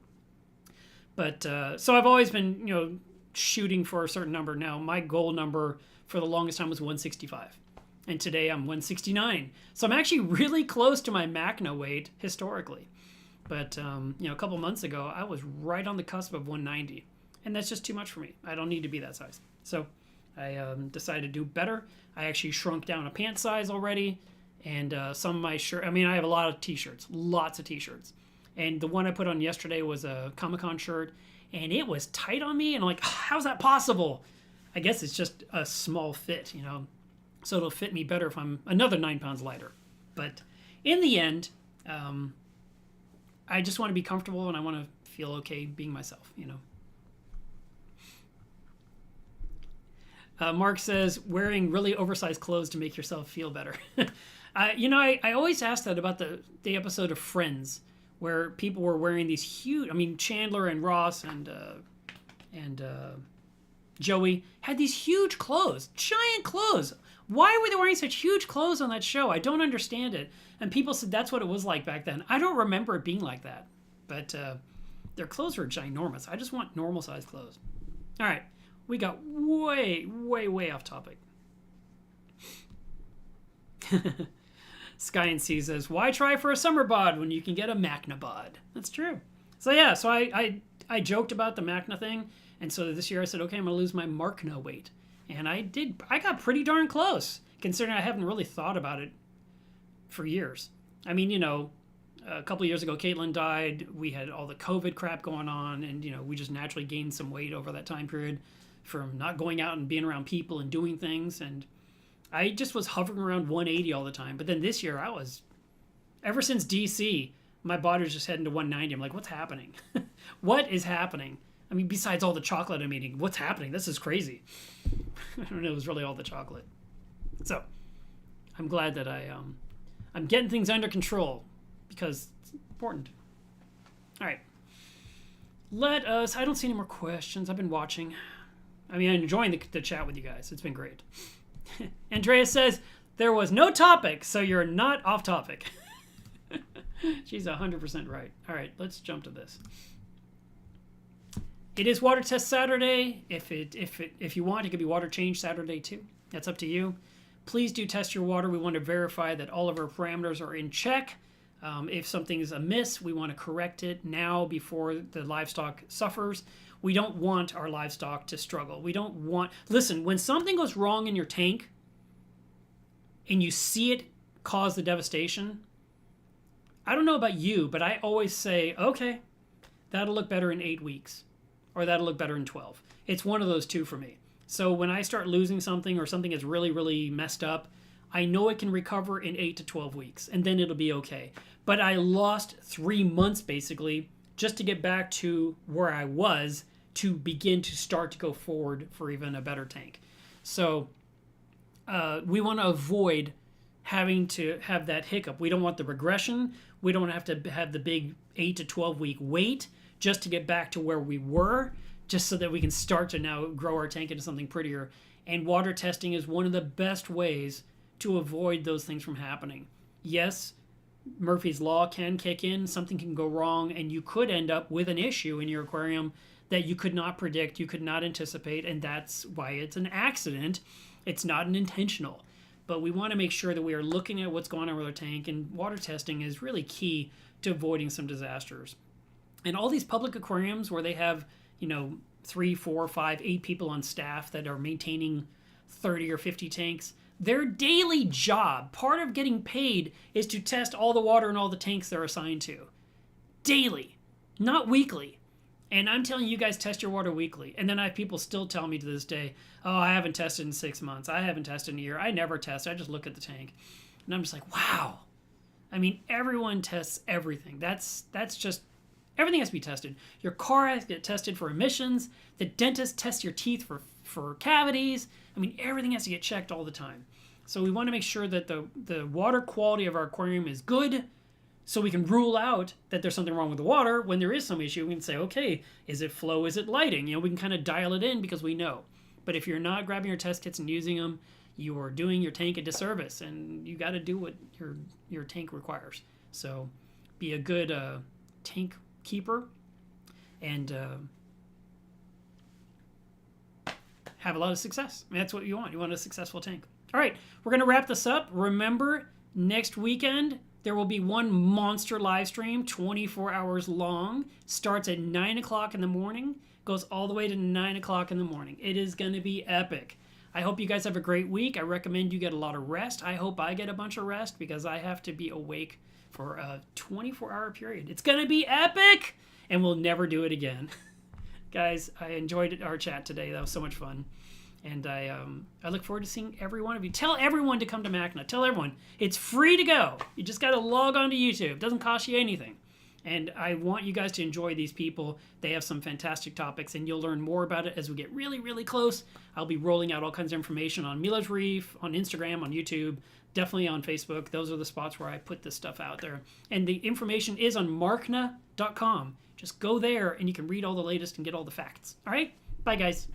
But, so I've always been, shooting for a certain number. Now, my goal number for the longest time was 165. And today I'm 169. So I'm actually really close to my Markna weight historically. But, a couple months ago, I was right on the cusp of 190. And that's just too much for me. I don't need to be that size. So I decided to do better. I actually shrunk down a pant size already. And some of my shirt, I have a lot of t-shirts, lots of t-shirts. And the one I put on yesterday was a Comic-Con shirt. And it was tight on me, and I'm like, how's that possible? I guess it's just a small fit, So it'll fit me better if I'm another 9 pounds lighter. But in the end, I just want to be comfortable, and I want to feel okay being myself, Mark says, wearing really oversized clothes to make yourself feel better. I always ask that about the episode of Friends, where people were wearing these huge, I mean, Chandler and Ross and Joey had these huge clothes, giant clothes. Why were they wearing such huge clothes on that show? I don't understand it. And people said that's what it was like back then. I don't remember it being like that. But their clothes were ginormous. I just want normal sized clothes. All right. We got way, way, way off topic. Sky and Sea says, why try for a summer bod when you can get a Markna bod? That's true. So yeah, so I joked about the Markna thing. And so this year I said, okay, I'm going to lose my Markna weight. And I did. I got pretty darn close, considering I haven't really thought about it for years. I mean, a couple of years ago, Caitlin died. We had all the COVID crap going on. And, we just naturally gained some weight over that time period from not going out and being around people and doing things. And I just was hovering around 180 all the time. But then this year ever since DC, my body was just heading to 190. I'm like, what's happening? What is happening? I mean, besides all the chocolate I'm eating, what's happening? This is crazy. I don't know, it was really all the chocolate. So, I'm glad that I'm getting things under control because it's important. All right. I don't see any more questions. I've been watching. I mean, I'm enjoying the chat with you guys. It's been great. Andrea says, there was no topic, so you're not off topic. She's 100% right. All right, let's jump to this. It is water test Saturday. If you want, it could be water change Saturday too. That's up to you. Please do test your water. We want to verify that all of our parameters are in check. If something is amiss, we want to correct it now before the livestock suffers. We don't want our livestock to struggle. Listen, when something goes wrong in your tank and you see it cause the devastation, I don't know about you, but I always say, okay, that'll look better in 8 weeks. Or that'll look better in 12. It's one of those two for me. So when I start losing something or something is really, really messed up, I know it can recover in 8 to 12 weeks, and then it'll be okay. But I lost 3 months, basically, just to get back to where I was to begin to start to go forward for even a better tank. So we want to avoid having to have that hiccup. We don't want the regression. We don't have to have the big 8 to 12 week wait just to get back to where we were, just so that we can start to now grow our tank into something prettier. And water testing is one of the best ways to avoid those things from happening. Yes, Murphy's Law can kick in, something can go wrong, and you could end up with an issue in your aquarium that you could not predict, you could not anticipate, and that's why it's an accident. It's not an intentional. But we want to make sure that we are looking at what's going on with our tank, and water testing is really key to avoiding some disasters. And all these public aquariums where they have, 3, 4, 5, 8 people on staff that are maintaining 30 or 50 tanks, their daily job, part of getting paid, is to test all the water in all the tanks they're assigned to. Daily, not weekly. And I'm telling you guys, test your water weekly. And then I have people still tell me to this day, oh, I haven't tested in 6 months. I haven't tested in a year. I never test. I just look at the tank. And I'm just like, wow. I mean, everyone tests everything. That's just... Everything has to be tested. Your car has to get tested for emissions. The dentist tests your teeth for cavities. I mean, everything has to get checked all the time. So we want to make sure that the water quality of our aquarium is good, so we can rule out that there's something wrong with the water. When there is some issue, we can say, okay, is it flow, is it lighting? We can kind of dial it in because we know. But if you're not grabbing your test kits and using them, you are doing your tank a disservice, and you got to do what your tank requires. So be a good tank keeper and have a lot of success. I mean, that's what you want. You want a successful tank. All right, we're going to wrap this up. Remember, next weekend, there will be one monster live stream, 24 hours long. Starts at 9 o'clock in the morning, goes all the way to 9 o'clock in the morning. It is going to be epic. I hope you guys have a great week. I recommend you get a lot of rest. I hope I get a bunch of rest because I have to be awake for a 24-hour period. It's going to be epic, and we'll never do it again. Guys, I enjoyed our chat today. That was so much fun. And I look forward to seeing every one of you. Tell everyone to come to Markna. Tell everyone. It's free to go. You just got to log on to YouTube. It doesn't cost you anything. And I want you guys to enjoy these people. They have some fantastic topics, and you'll learn more about it as we get really, really close. I'll be rolling out all kinds of information on Mila's Reef, on Instagram, on YouTube. definitely on Facebook. Those are the spots where I put this stuff out there. And the information is on markna.com. Just go there and you can read all the latest and get all the facts. All right? Bye, guys.